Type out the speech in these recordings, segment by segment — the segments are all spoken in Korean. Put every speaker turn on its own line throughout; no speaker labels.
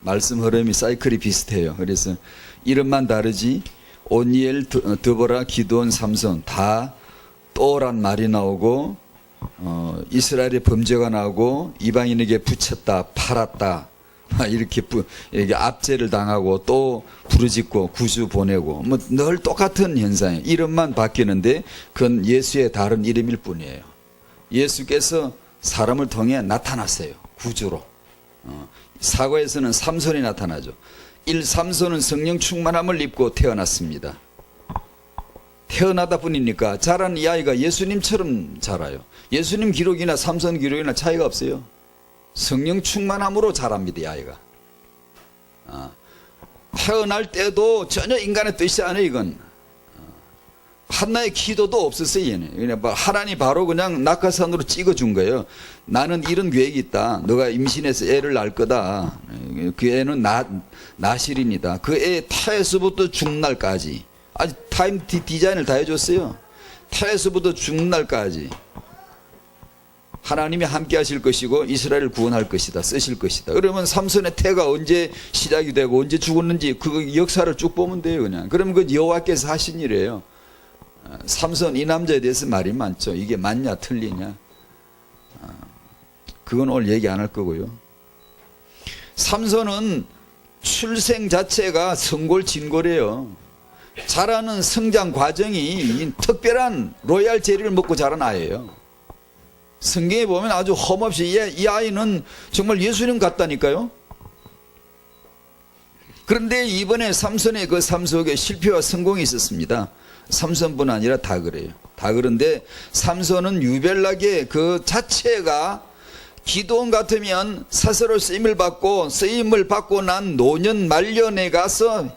말씀 흐름이 사이클이 비슷해요. 그래서 이름만 다르지 오니엘, 드보라, 기드온, 삼손 다 또란 말이 나오고 이스라엘의 범죄가 나오고 이방인에게 붙였다, 팔았다 이렇게 압제를 당하고 또 부르짖고 구주 보내고 뭐 늘 똑같은 현상이에요. 이름만 바뀌는데 그건 예수의 다른 이름일 뿐이에요. 예수께서 사람을 통해 나타났어요. 구주로. 사과에서는 삼손이 나타나죠. 삼손은 성령 충만함을 입고 태어났습니다. 태어나다 뿐이니까 자란 이 아이가 예수님처럼 자라요. 예수님 기록이나 삼손 기록이나 차이가 없어요. 성령 충만함으로 자랍니다. 이 아이가. 태어날 때도 전혀 인간의 뜻이 아니에요. 이건 한나의 기도도 없었어요. 얘는 그냥 하나님 바로 그냥 낙하산으로 찍어준 거예요. 나는 이런 계획이 있다. 너가 임신해서 애를 낳을 거다. 그 애는 나실입니다. 그 애 태에서부터 죽는 날까지 아주 타임 디자인을 다 해줬어요. 태에서부터 죽는 날까지 하나님이 함께 하실 것이고 이스라엘을 구원할 것이다. 쓰실 것이다. 그러면 삼손의 태가 언제 시작이 되고 언제 죽었는지 그 역사를 쭉 보면 돼요. 그냥. 그러면 그 여호와께서 하신 일이에요. 삼손 이 남자에 대해서 말이 많죠. 이게 맞냐 틀리냐. 그건 오늘 얘기 안 할 거고요. 삼손은 출생 자체가 성골진골이에요. 자라는 성장 과정이 특별한 로얄 제리를 먹고 자란 아이예요. 성경에 보면 아주 험없이 이 아이는 정말 예수님 같다니까요. 그런데 이번에 삼손의 그 삶 속에 실패와 성공이 있었습니다. 삼손뿐 아니라 다 그래요. 다 그런데 삼손은 유별나게 그 자체가 기드온 같으면 스스로 쓰임을 받고 난 노년 말년에 가서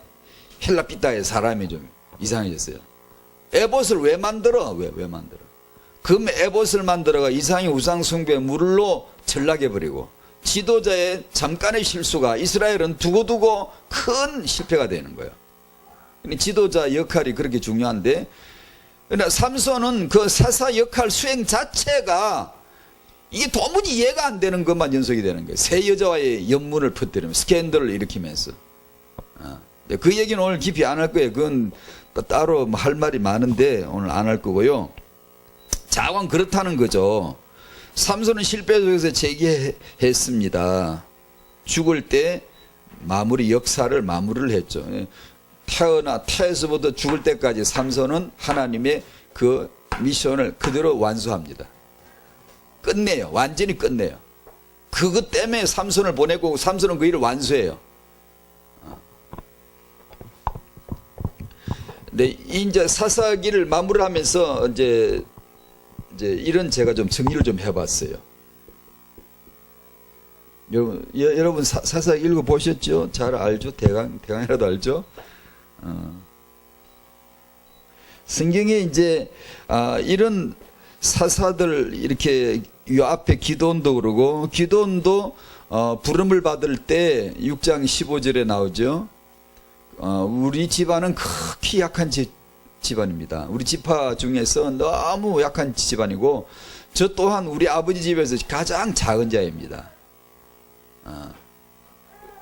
헬라피타의 사람이 좀 이상해졌어요. 에봇을 왜 만들어? 왜 만들어? 금 에봇을 만들어가 이상의 우상 숭배 물로 전락해버리고 지도자의 잠깐의 실수가 이스라엘은 두고두고 큰 실패가 되는 거예요. 지도자 역할이 그렇게 중요한데, 그러나 삼손은 그 사사 역할 수행 자체가 이게 도무지 이해가 안 되는 것만 연속이 되는 거예요. 새 여자와의 연문을 퍼뜨리면서 스캔들을 일으키면서. 그 얘기는 오늘 깊이 안 할 거예요. 그건 따로 할 말이 많은데 오늘 안 할 거고요. 자관 그렇다는 거죠. 삼손은 실패 속에서 재기했습니다. 죽을 때 역사를 마무리를 했죠. 태에서부터 죽을 때까지 삼손은 하나님의 그 미션을 그대로 완수합니다. 끝내요. 완전히 끝내요. 그것 때문에 삼손을 보내고 삼손은 그 일을 완수해요. 네, 이제 사사기를 마무리하면서 이제 이런 제가 좀 정리를 좀 해봤어요. 여러분 사사기 읽어보셨죠? 잘 알죠? 대강이라도 알죠? 성경에 이제 이런 사사들 이렇게 이 앞에 기드온도 그러고 기드온도 부름을 받을 때 6장 15절에 나오죠. 우리 집안은 극히 약한 집안입니다. 우리 지파 중에서 너무 약한 집안이고 저 또한 우리 아버지 집에서 가장 작은 자입니다.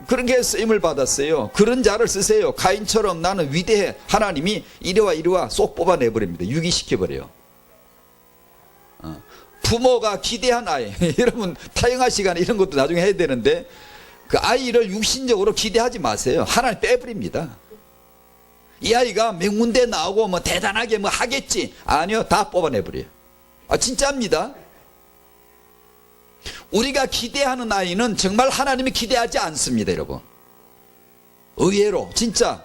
그렇게 쓰임을 받았어요. 그런 자를 쓰세요. 가인처럼 나는 위대해. 하나님이 이리와 쏙 뽑아내버립니다. 유기시켜버려요. 부모가 기대한 아이 여러분 타영아 시간에 이런 것도 나중에 해야 되는데 그 아이를 육신적으로 기대하지 마세요. 하나님 빼버립니다. 이 아이가 명문대 나오고 뭐 대단하게 뭐 하겠지. 아니요. 다 뽑아내버려요. 진짜입니다. 우리가 기대하는 아이는 정말 하나님이 기대하지 않습니다. 여러분 의외로 진짜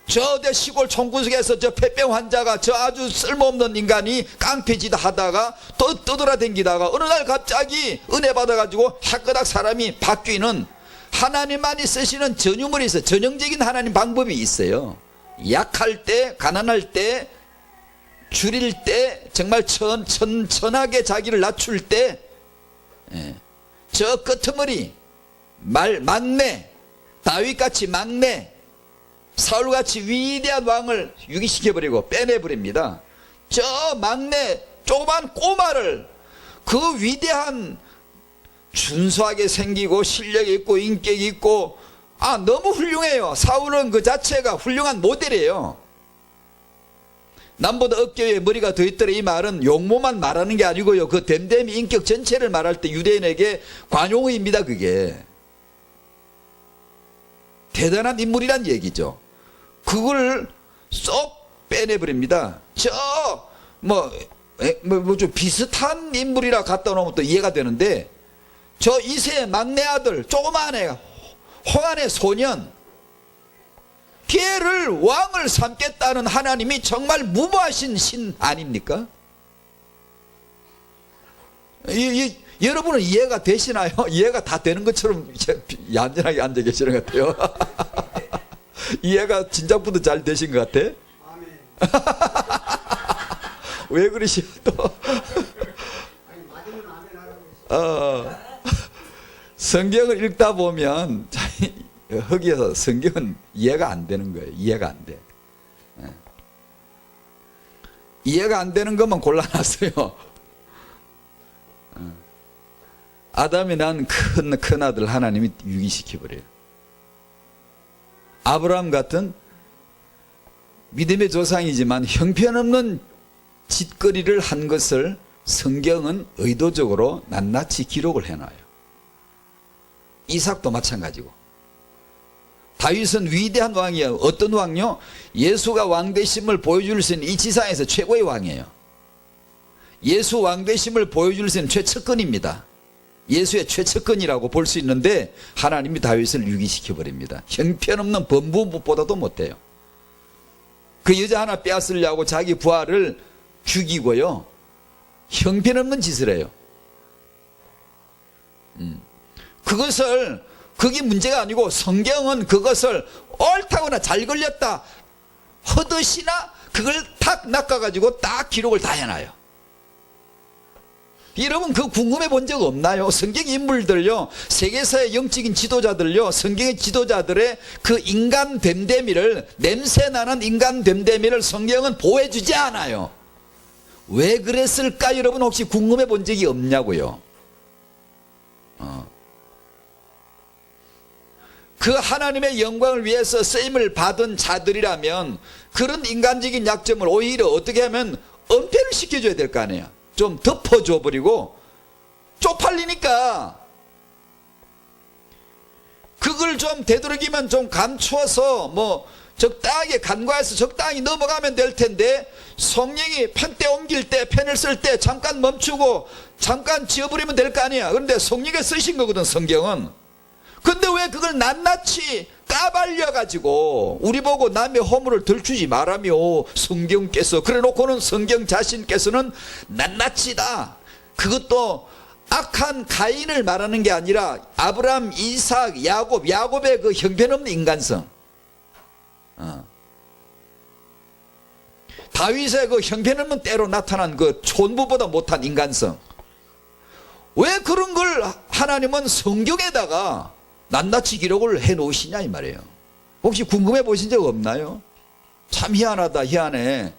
저 시골 총구석에서 저 폐병 환자가 저 아주 쓸모없는 인간이 깡패짓 하다가 떠돌아다니다가 어느 날 갑자기 은혜 받아가지고 깨끗하게 사람이 바뀌는 하나님만이 쓰시는 전유물이 있어요. 전형적인 하나님 방법이 있어요. 약할 때 가난할 때 줄일 때 정말 천하게 자기를 낮출 때 저 끄트머리 막내 다윗같이 막내 사울같이 위대한 왕을 유기시켜버리고 빼내버립니다. 저 막내 조그만 꼬마를 그 위대한 준수하게 생기고 실력이 있고 인격이 있고 너무 훌륭해요. 사울은 그 자체가 훌륭한 모델이에요. 남보다 어깨에 머리가 더 있더라 이 말은 용모만 말하는 게 아니고요. 그 댐댐이 인격 전체를 말할 때 유대인에게 관용어입니다. 그게 대단한 인물이란 얘기죠. 그걸 쏙 빼내버립니다. 좀 비슷한 인물이라 갖다 놓으면 또 이해가 되는데, 저 이세의 막내 아들 조그만 애 홍한의 소년, 걔를 왕을 삼겠다는 하나님이 정말 무모하신 신 아닙니까? 여러분은 이해가 되시나요? 이해가 다 되는 것처럼 얌전하게 앉아 계시는 것 같아요. 이해가 진작부터 잘 되신 것 같아? 왜 그러시오 또? 성경을 읽다 보면 거기에서 성경은 이해가 안 되는 거예요. 이해가 안 돼. 이해가 안 되는 것만 골라놨어요. 아담이 낳은 큰 아들 하나님이 유기시켜버려요. 아브라함 같은 믿음의 조상이지만 형편없는 짓거리를 한 것을 성경은 의도적으로 낱낱이 기록을 해놔요. 이삭도 마찬가지고. 다윗은 위대한 왕이에요. 어떤 왕요? 예수가 왕되심을 보여줄 수 있는 이 지상에서 최고의 왕이에요. 예수 왕되심을 보여줄 수 있는 최측근입니다. 예수의 최측근이라고 볼 수 있는데 하나님이 다윗을 유기시켜버립니다. 형편없는 범부보다도 못해요. 그 여자 하나 빼앗으려고 자기 부하를 죽이고요, 형편없는 짓을 해요. 그게 문제가 아니고 성경은 그것을 옳다거나 잘 걸렸다 하듯이나 그걸 탁 낚아가지고 딱 기록을 다 해놔요. 여러분 그 궁금해 본 적 없나요? 성경 인물들요, 세계사의 영적인 지도자들요, 성경의 지도자들의 그 인간 됨됨이를, 냄새나는 인간 됨됨이를 성경은 보여주지 않아요. 왜 그랬을까? 여러분 혹시 궁금해 본 적이 없냐고요? 그 하나님의 영광을 위해서 쓰임을 받은 자들이라면 그런 인간적인 약점을 오히려 어떻게 하면 은폐를 시켜줘야 될 거 아니에요. 좀 덮어줘 버리고, 쪽팔리니까 그걸 좀 되도록이면 좀 감추어서 적당하게 간과해서 적당히 넘어가면 될 텐데, 성령이 펜때 옮길 때, 펜을 쓸 때 잠깐 멈추고 잠깐 지워버리면 될 거 아니야. 그런데 성령이 쓰신 거거든 성경은. 근데 왜 그걸 낱낱이 까발려가지고 우리 보고 남의 허물을 들추지 말라며 성경께서 그래 놓고는 성경 자신께서는 낱낱이다. 그것도 악한 가인을 말하는 게 아니라 아브라함, 이삭, 야곱의 그 형편없는 인간성, 다윗의 그 형편없는 때로 나타난 그 촌부보다 못한 인간성, 왜 그런 걸 하나님은 성경에다가 낱낱이 기록을 해 놓으시냐 이 말이에요. 혹시 궁금해 보신 적 없나요? 참 희한하다, 희한해.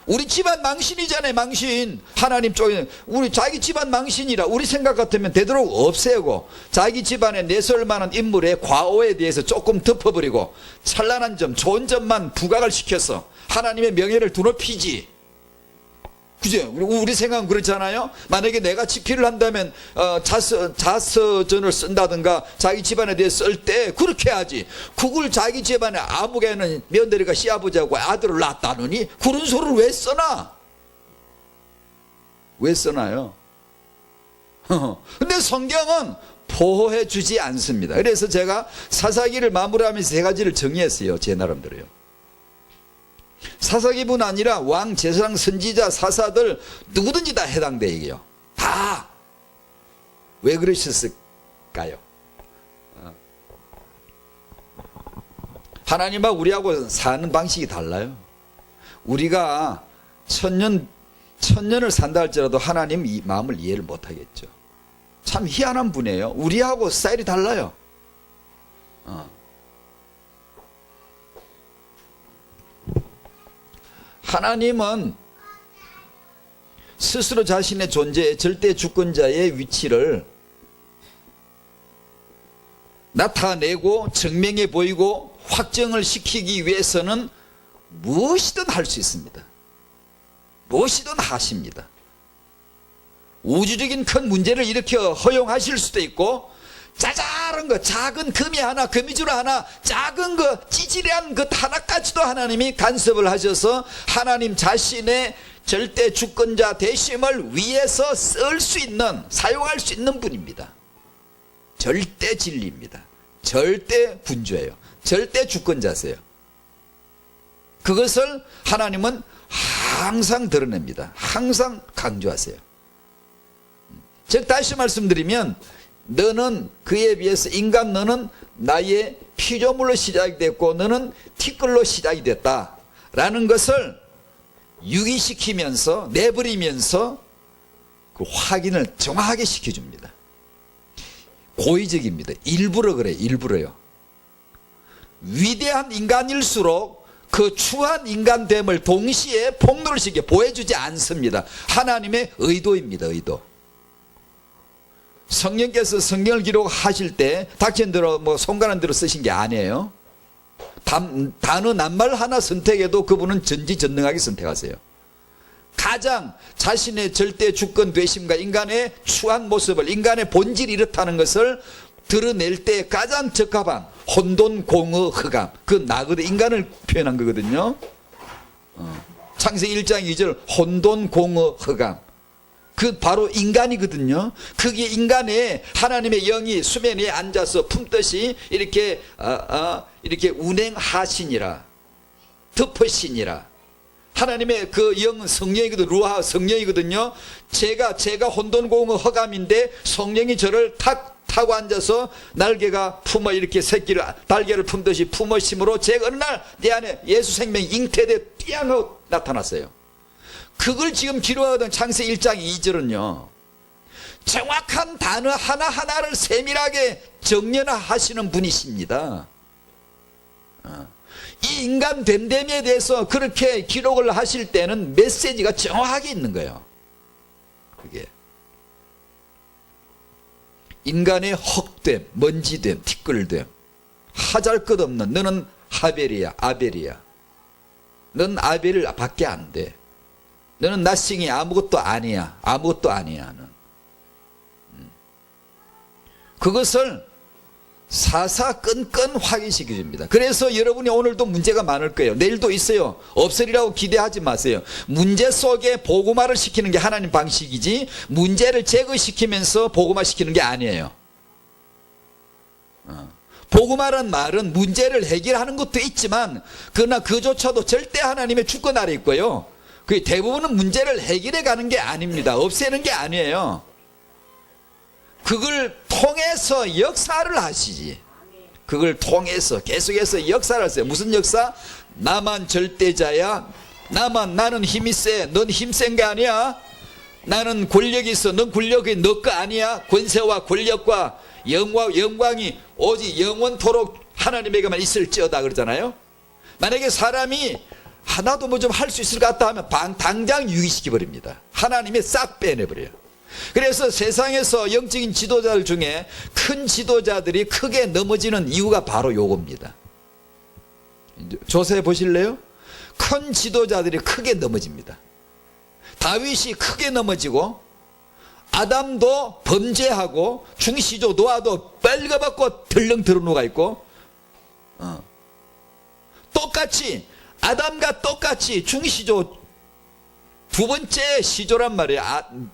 우리 집안 망신이잖아요, 망신. 하나님 쪽에 우리 자기 집안 망신이라 우리 생각 같으면 되도록 없애고, 자기 집안에 내세울 만한 인물의 과오에 대해서 조금 덮어버리고 찬란한 점, 좋은 점만 부각을 시켜서 하나님의 명예를 드높이지. 그죠? 우리 생각은 그렇잖아요. 만약에 내가 집필을 한다면 자서전을 쓴다든가 자기 집안에 대해 쓸 때 그렇게 하지. 그걸 자기 집안에 아무개는 며느리가 시아버지하고 아들을 낳았다느니 그런 소리를 왜 써나? 왜 써나요? 근데 성경은 보호해 주지 않습니다. 그래서 제가 사사기를 마무리하면서 세 가지를 정리했어요, 제 나름대로요. 사사기뿐 아니라 왕, 제사장, 선지자, 사사들 누구든지 다 해당돼 이게요. 다. 왜 그러셨을까요? 하나님하고 우리하고 사는 방식이 달라요. 우리가 천년을 산다 할지라도 하나님 이 마음을 이해를 못하겠죠. 참 희한한 분이에요. 우리하고 스타일이 달라요. 하나님은 스스로 자신의 존재, 절대 주권자의 위치를 나타내고 증명해 보이고 확정을 시키기 위해서는 무엇이든 할 수 있습니다. 무엇이든 하십니다. 우주적인 큰 문제를 일으켜 허용하실 수도 있고, 짜잘한 거, 작은 금이 하나, 거미줄 하나, 작은 거, 찌질한 것 하나까지도 하나님이 간섭을 하셔서 하나님 자신의 절대 주권자 되심을 위해서 쓸 수 있는, 사용할 수 있는 분입니다. 절대 진리입니다. 절대 분주예요. 절대 주권자세요. 그것을 하나님은 항상 드러냅니다. 항상 강조하세요. 즉 다시 말씀드리면, 너는 그에 비해서, 인간 너는 나의 피조물로 시작이 됐고 너는 티끌로 시작이 됐다 라는 것을 유기시키면서 내버리면서 그 확인을 정확하게 시켜줍니다. 고의적입니다. 일부러 그래요. 일부러요. 위대한 인간일수록 그 추한 인간됨을 동시에 폭로시켜 보여주지 않습니다. 하나님의 의도입니다. 의도. 성령께서 성경을 기록하실 때 닥친 대로 손가락 대로 쓰신 게 아니에요. 단어 낱말 하나 선택해도 그분은 전지전능하게 선택하세요. 가장 자신의 절대 주권 되심과 인간의 추한 모습을, 인간의 본질이 이렇다는 것을 드러낼 때 가장 적합한 혼돈공의 흑암, 그 나거든, 인간을 표현한 거거든요. 창세기 1장 2절 혼돈공의 흑암, 그 바로 인간이거든요. 그게 인간의 하나님의 영이 수면 위에 앉아서 품듯이 이렇게 운행하시니라, 덮으시니라. 하나님의 그 영은 성령이거든요. 루아 성령이거든요. 제가 혼돈공의 흑암인데 성령이 저를 타고 앉아서 날개가 품어 이렇게 새끼를 달걀을 품듯이 품으심으로 제가 어느 날 내 안에 예수 생명이 잉태돼 띠앙하고 나타났어요. 그걸 지금 기록하던 창세기 1장 2절은요 정확한 단어 하나하나를 세밀하게 정연하시는 분이십니다. 이 인간 됨됨에 대해서 그렇게 기록을 하실 때는 메시지가 정확하게 있는 거예요. 그게 인간의 헛됨, 먼지됨, 티끌됨, 하잘것없는 너는 하벨이야, 아벨이야. 넌 아벨을 밖에 안 돼. 너는 나싱이 아무것도 아니야. 아무것도 아니야. 는 그것을 사사건건 확인시켜 줍니다. 그래서 여러분이 오늘도 문제가 많을 거예요. 내일도 있어요. 없으리라고 기대하지 마세요. 문제 속에 복음화를 시키는 게 하나님 방식이지 문제를 제거시키면서 복음화 시키는 게 아니에요. 복음화란 말은 문제를 해결하는 것도 있지만 그러나 그조차도 절대 하나님의 주권 아래 있고요. 그 대부분은 문제를 해결해 가는 게 아닙니다. 없애는 게 아니에요. 그걸 통해서 역사를 하시지. 그걸 통해서 계속해서 역사를 하세요. 무슨 역사? 나만 절대자야. 나는 힘이 세. 넌 힘센 게 아니야. 나는 권력이 있어. 넌 권력이 너 거 아니야. 권세와 권력과 영광이 오직 영원토록 하나님에게만 있을지어다 그러잖아요. 만약에 사람이 하나도 뭐 좀 할 수 있을 것 같다 하면 당장 유기시켜 버립니다. 하나님이 싹 빼내버려요. 그래서 세상에서 영적인 지도자들 중에 큰 지도자들이 크게 넘어지는 이유가 바로 요겁니다. 조사해 보실래요? 큰 지도자들이 크게 넘어집니다. 다윗이 크게 넘어지고 아담도 범죄하고 중시조 노아도 빨가벗고 덜렁 들어누가 있고 똑같이 아담과 똑같이 중시조 두 번째 시조란 말이에요.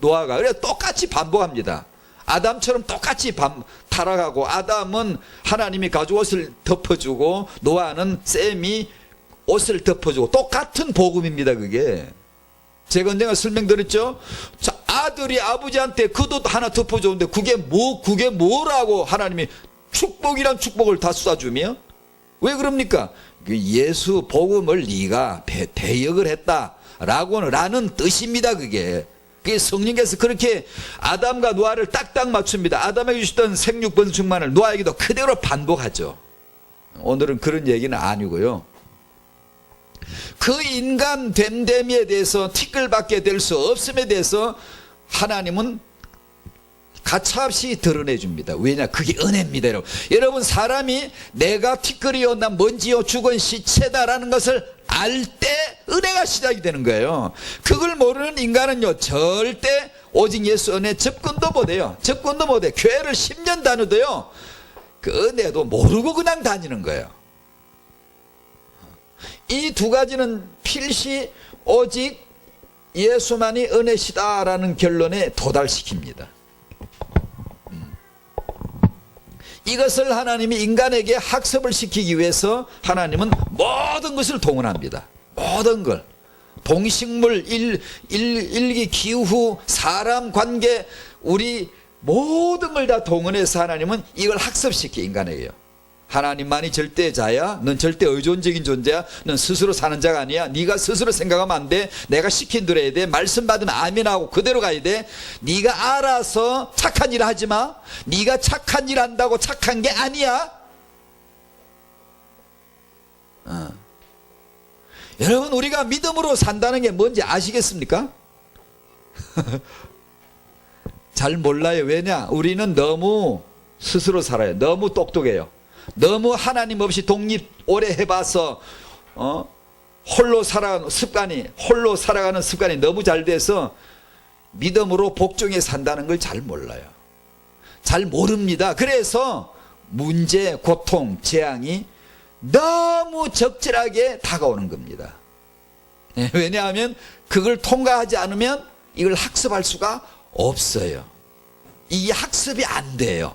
노아가. 그래서 똑같이 반복합니다. 아담처럼 똑같이 타락하고 아담은 하나님이 가죽옷을 덮어주고 노아는 셈이 옷을 덮어주고 똑같은 복음입니다. 그게 제가 언젠가 설명드렸죠. 자, 아들이 아버지한테 겉옷 하나 덮어주는데 그게 뭐라고 하나님이 축복이란 축복을 다 쏟아주며 왜 그럽니까? 예수 복음을 네가 배역을 했다 라는 뜻입니다. 그게 성령께서 그렇게 아담과 노아를 딱딱 맞춥니다. 아담에게 주셨던 생육번 충만을 노아에게도 그대로 반복하죠. 오늘은 그런 얘기는 아니고요. 그 인간 됨됨이에 대해서 티끌밖에 될 수 없음에 대해서 하나님은 가차없이 드러내 줍니다. 왜냐? 그게 은혜입니다. 여러분 사람이 내가 티끌이요 난 먼지요 죽은 시체다라는 것을 알 때 은혜가 시작이 되는 거예요. 그걸 모르는 인간은요 절대 오직 예수 은혜 접근도 못해요. 접근도 못해. 교회를 10년 다녀도요 그 은혜도 모르고 그냥 다니는 거예요. 이 두 가지는 필시 오직 예수만이 은혜시다라는 결론에 도달시킵니다. 이것을 하나님이 인간에게 학습을 시키기 위해서 하나님은 모든 것을 동원합니다. 모든 걸. 동식물, 일기, 기후, 사람 관계, 우리 모든 걸 다 동원해서 하나님은 이걸 학습시켜 인간에게요. 하나님만이 절대자야. 넌 절대 의존적인 존재야. 넌 스스로 사는 자가 아니야. 네가 스스로 생각하면 안 돼. 내가 시킨 대로 해야 돼. 말씀 받으면 아멘하고 그대로 가야 돼. 네가 알아서 착한 일 하지 마. 네가 착한 일 한다고 착한 게 아니야. 여러분 우리가 믿음으로 산다는 게 뭔지 아시겠습니까? 잘 몰라요. 왜냐? 우리는 너무 스스로 살아요. 너무 똑똑해요. 너무 하나님 없이 독립 오래 해봐서 홀로 살아가는 습관이 너무 잘 돼서 믿음으로 복종해 산다는 걸 잘 몰라요. 잘 모릅니다. 그래서 문제, 고통, 재앙이 너무 적절하게 다가오는 겁니다. 왜냐하면 그걸 통과하지 않으면 이걸 학습할 수가 없어요. 이게 학습이 안 돼요.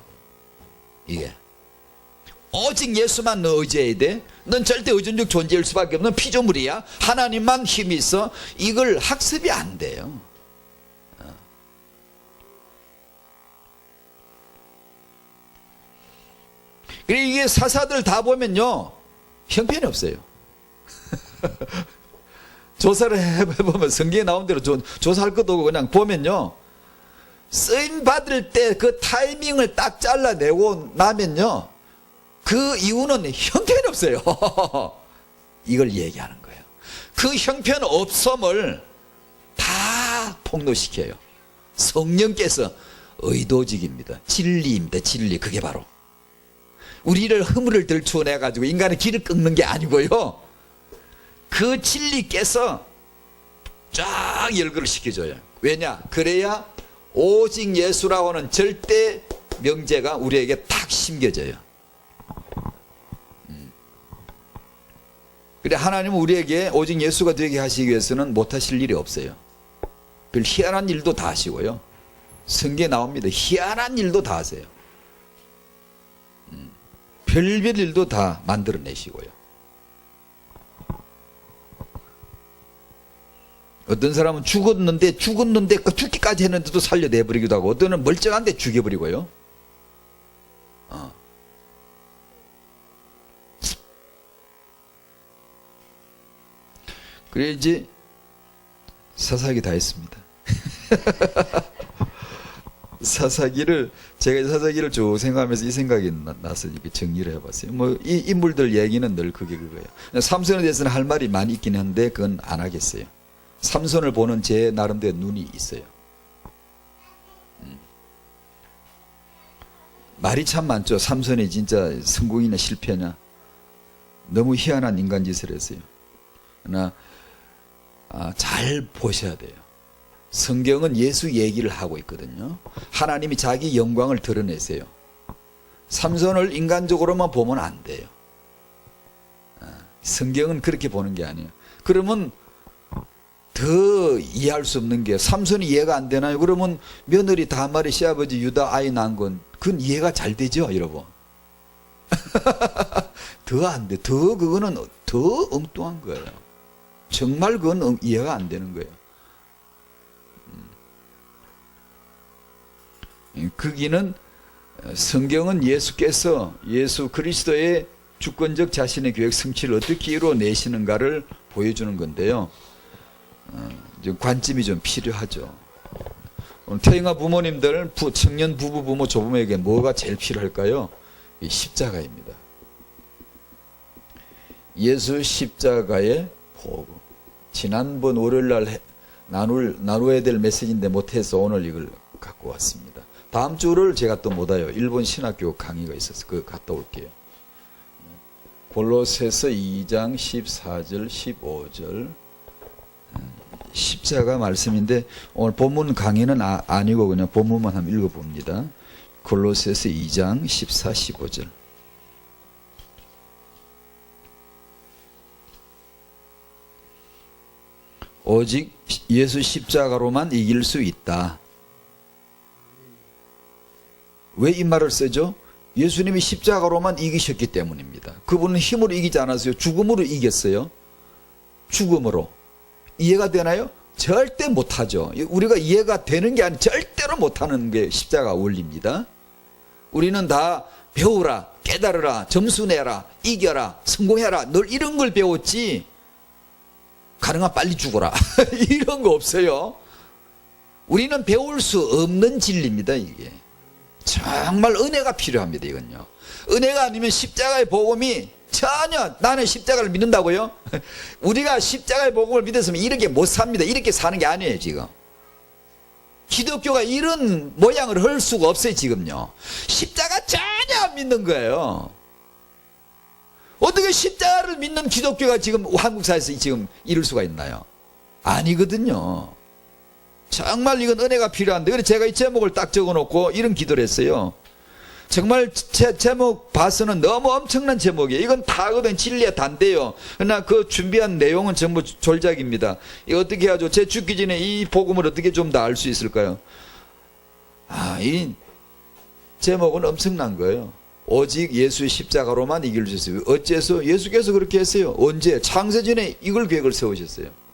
이게 오직 예수만 너 의지해야 돼. 넌 절대 의존적 존재일 수밖에 없는 피조물이야. 하나님만 힘이 있어. 이걸 학습이 안 돼요. 그리고 이게 사사들 다 보면요 형편이 없어요. 조사를 해보면 성경에 나온 대로 조사할 것도 없고 그냥 보면요 쓰임 받을 때 그 타이밍을 딱 잘라내고 나면요 그 이유는 형편이 없어요. 이걸 얘기하는 거예요. 그 형편 없음을 다 폭로시켜요. 성령께서 의도직입니다. 진리입니다. 진리. 그게 바로 우리를 허물을 들추어내 가지고 인간의 길을 끊는 게 아니고요 그 진리께서 쫙 열거를 시켜줘요. 왜냐? 그래야 오직 예수라고 하는 절대 명제가 우리에게 딱 심겨져요. 그래 하나님은 우리에게 오직 예수가 되게 하시기 위해서는 못하실 일이 없어요. 별 희한한 일도 다 하시고요. 성경에 나옵니다. 희한한 일도 다 하세요. 별별 일도 다 만들어내시고요. 어떤 사람은 죽었는데 죽기까지 했는데도 살려내버리기도 하고 어떤 은 멀쩡한데 죽여버리고요. 그래야지 사사기 다 했습니다. 제가 사사기를 쭉 생각하면서 이 생각이 나서 이렇게 정리를 해봤어요. 이 인물들 얘기는 늘 그거예요. 삼손에 대해서는 할 말이 많이 있긴 한데 그건 안 하겠어요. 삼손을 보는 제 나름대로 눈이 있어요. 말이 참 많죠. 삼손이 진짜 성공이냐 실패냐. 너무 희한한 인간 짓을 했어요. 그러나 잘 보셔야 돼요. 성경은 예수 얘기를 하고 있거든요. 하나님이 자기 영광을 드러내세요. 삼손을 인간적으로만 보면 안 돼요. 성경은 그렇게 보는 게 아니에요. 그러면 더 이해할 수 없는 게 삼손이 이해가 안 되나요? 그러면 며느리 다말의 시아버지 유다 아이 낳은 건 그건 이해가 잘 되죠, 여러분. 더 안 돼. 그거는 더 엉뚱한 거예요. 정말 그건 이해가 안 되는 거예요. 거기는 성경은 예수께서 예수 그리스도의 주권적 자신의 계획 성취를 어떻게 이루어내시는가를 보여주는 건데요. 관점이 좀 필요하죠. 태영아 부모님들, 청년 부부, 부모, 조부모에게 뭐가 제일 필요할까요? 이 십자가입니다. 예수 십자가의 복음. 지난번 월요일날 나누어야 될 메시지인데 못해서 오늘 이걸 갖고 왔습니다. 다음 주를 제가 또 못 와요. 일본 신학교 강의가 있어서 그거 갔다 올게요. 골로새서 2장 14절 15절 십자가 말씀인데 오늘 본문 강의는 아니고 그냥 본문만 한번 읽어봅니다. 골로새서 2장 14, 15절. 오직 예수 십자가로만 이길 수 있다. 왜 이 말을 쓰죠? 예수님이 십자가로만 이기셨기 때문입니다. 그분은 힘으로 이기지 않았어요. 죽음으로 이겼어요. 죽음으로. 이해가 되나요? 절대 못하죠. 우리가 이해가 되는 게 아니라 절대로 못하는 게 십자가 원리입니다. 우리는 다 배우라, 깨달으라, 점수 내라, 이겨라, 성공해라 늘 이런 걸 배웠지 가능한 빨리 죽어라 이런 거 없어요. 우리는 배울 수 없는 진리입니다. 이게 정말 은혜가 필요합니다. 이건요, 은혜가 아니면 십자가의 복음이 전혀, 나는 십자가를 믿는다고요? 우리가 십자가의 복음을 믿었으면 이렇게 못 삽니다. 이렇게 사는 게 아니에요. 지금 기독교가 이런 모양을 할 수가 없어요. 지금요, 십자가 전혀 안 믿는 거예요. 어떻게 십자가를 믿는 기독교가 지금 한국 사회에서 지금 이룰 수가 있나요? 아니거든요. 정말 이건 은혜가 필요한데, 그래서 제가 이 제목을 딱 적어놓고 이런 기도를 했어요. 정말 제목 봐서는 너무 엄청난 제목이에요. 이건 다거든, 진리의 단데요. 그러나 그 준비한 내용은 전부 졸작입니다. 이거 어떻게 하죠? 제 죽기 전에 이 복음을 어떻게 좀 더 알 수 있을까요? 이 제목은 엄청난 거예요. 오직 예수의 십자가로만 이길 수 있어요. 어째서? 예수께서 그렇게 했어요. 언제? 창세전에 이걸 계획을 세우셨어요.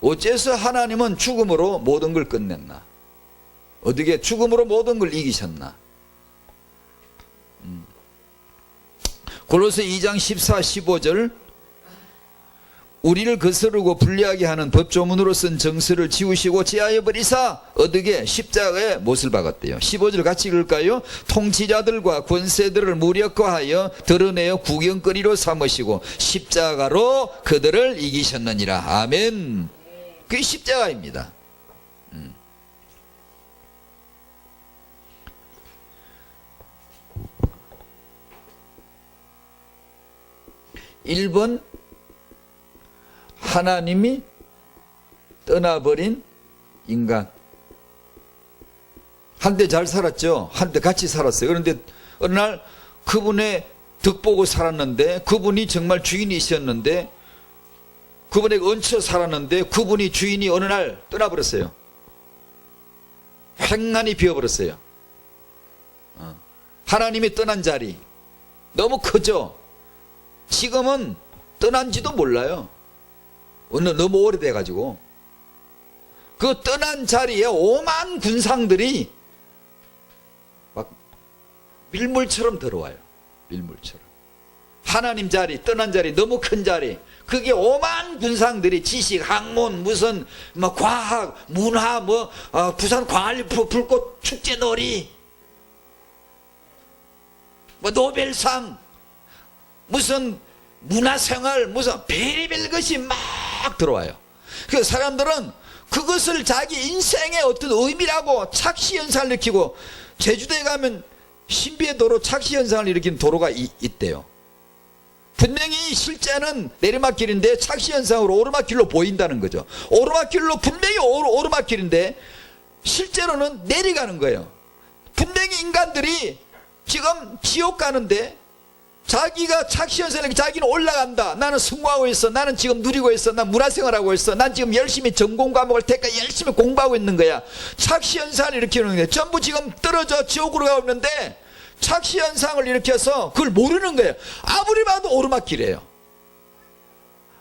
어째서 하나님은 죽음으로 모든 걸 끝냈나? 어떻게 죽음으로 모든 걸 이기셨나? 골로새 2장 14, 15절 우리를 거스르고 불리하게 하는 법조문으로 쓴 정서를 지우시고 제하여 버리사 어떻게 십자가에 못을 박았대요. 15절 같이 읽을까요? 통치자들과 권세들을 무력화하여 드러내어 구경거리로 삼으시고 십자가로 그들을 이기셨느니라. 아멘. 그게 십자가입니다. 1번 하나님이 떠나버린 인간. 한때 잘 살았죠. 한때 같이 살았어요. 그런데 어느 날 그분의 덕보고 살았는데, 그분이 정말 주인이셨는데, 그분에게 얹혀 살았는데 그분이 주인이 어느 날 떠나버렸어요. 횡하니 비어버렸어요. 하나님이 떠난 자리 너무 크죠. 지금은 떠난지도 몰라요. 너무 오래돼가지고. 그 떠난 자리에 오만 군상들이 막 밀물처럼 들어와요. 밀물처럼. 하나님 자리, 떠난 자리, 너무 큰 자리. 그게 오만 군상들이 지식, 학문, 무슨 뭐 과학, 문화, 부산 광안리 불꽃 축제 놀이, 노벨상, 무슨 문화생활, 무슨 별의별 것이 막 들어와요. 그 사람들은 그것을 자기 인생의 어떤 의미라고 착시현상을 일으키고, 제주도에 가면 신비의 도로, 착시현상을 일으키는 도로가 있대요. 분명히 실제는 내리막길인데 착시현상으로 오르막길로 보인다는 거죠. 오르막길로 분명히 오르막길인데 실제로는 내려가는 거예요. 분명히 인간들이 지금 지옥 가는데 자기가 착시현상을, 자기는 올라간다, 나는 성공하고 있어, 나는 지금 누리고 있어, 난 문화생활하고 있어, 난 지금 열심히 전공 과목을 택해 열심히 공부하고 있는 거야. 착시현상을 일으키는 거예요. 전부 지금 떨어져 지옥으로 가고 있는데 착시현상을 일으켜서 그걸 모르는 거예요. 아무리 봐도 오르막길이에요.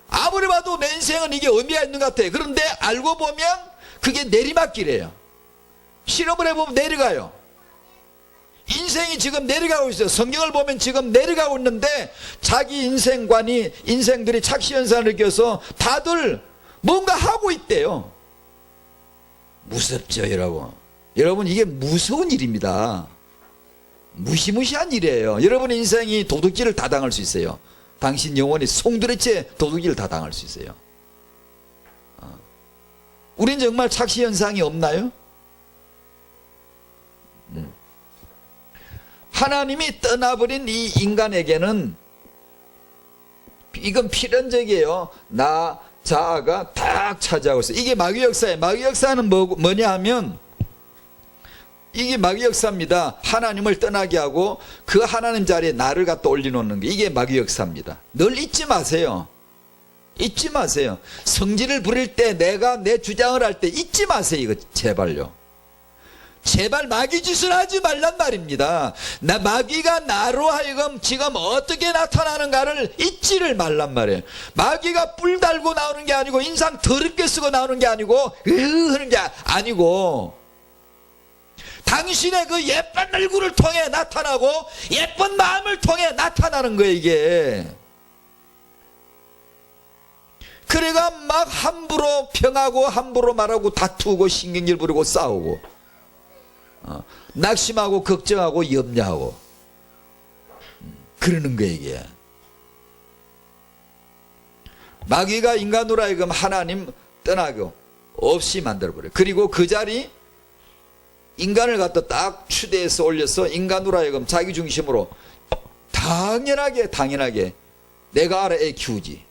아무리 봐도 내 인생은 이게 의미가 있는 것 같아요. 그런데 알고 보면 그게 내리막길이에요. 실험을 해보면 내려가요. 인생이 지금 내려가고 있어요. 성경을 보면 지금 내려가고 있는데 자기 인생들이 착시현상을 일으켜서 다들 뭔가 하고 있대요. 무섭죠, 여러분. 여러분, 이게 무서운 일입니다. 무시무시한 일이에요. 여러분의 인생이 도둑질을 다 당할 수 있어요. 당신 영혼이 송두리째 도둑질을 다 당할 수 있어요. 우린 정말 착시현상이 없나요? 하나님이 떠나버린 이 인간에게는 이건 필연적이에요. 나 자아가 딱 차지하고 있어요. 이게 마귀 역사예요. 마귀 역사는 뭐냐 하면 이게 마귀 역사입니다. 하나님을 떠나게 하고 그 하나님 자리에 나를 갖다 올려놓는 게 이게 마귀 역사입니다. 늘 잊지 마세요. 잊지 마세요. 성질을 부릴 때 내가 내 주장을 할 때 잊지 마세요. 이거 제발요. 제발 마귀 짓을 하지 말란 말입니다. 마귀가 나로 하여금 지금 어떻게 나타나는가를 잊지를 말란 말이에요. 마귀가 뿔 달고 나오는 게 아니고 인상 더럽게 쓰고 나오는 게 아니고 하는 게 아니고 당신의 그 예쁜 얼굴을 통해 나타나고 예쁜 마음을 통해 나타나는 거예요. 이게 그래가 막 함부로 평하고 함부로 말하고 다투고 신경질 부리고 싸우고 낙심하고 걱정하고 염려하고 그러는 거예요. 이게 마귀가 인간으로 하여금 하나님 떠나고 없이 만들어버려요. 그리고 그 자리 인간을 갖다 딱 추대해서 올려서 인간으로 하여금 자기 중심으로 당연하게 내가 알아 애 키우지,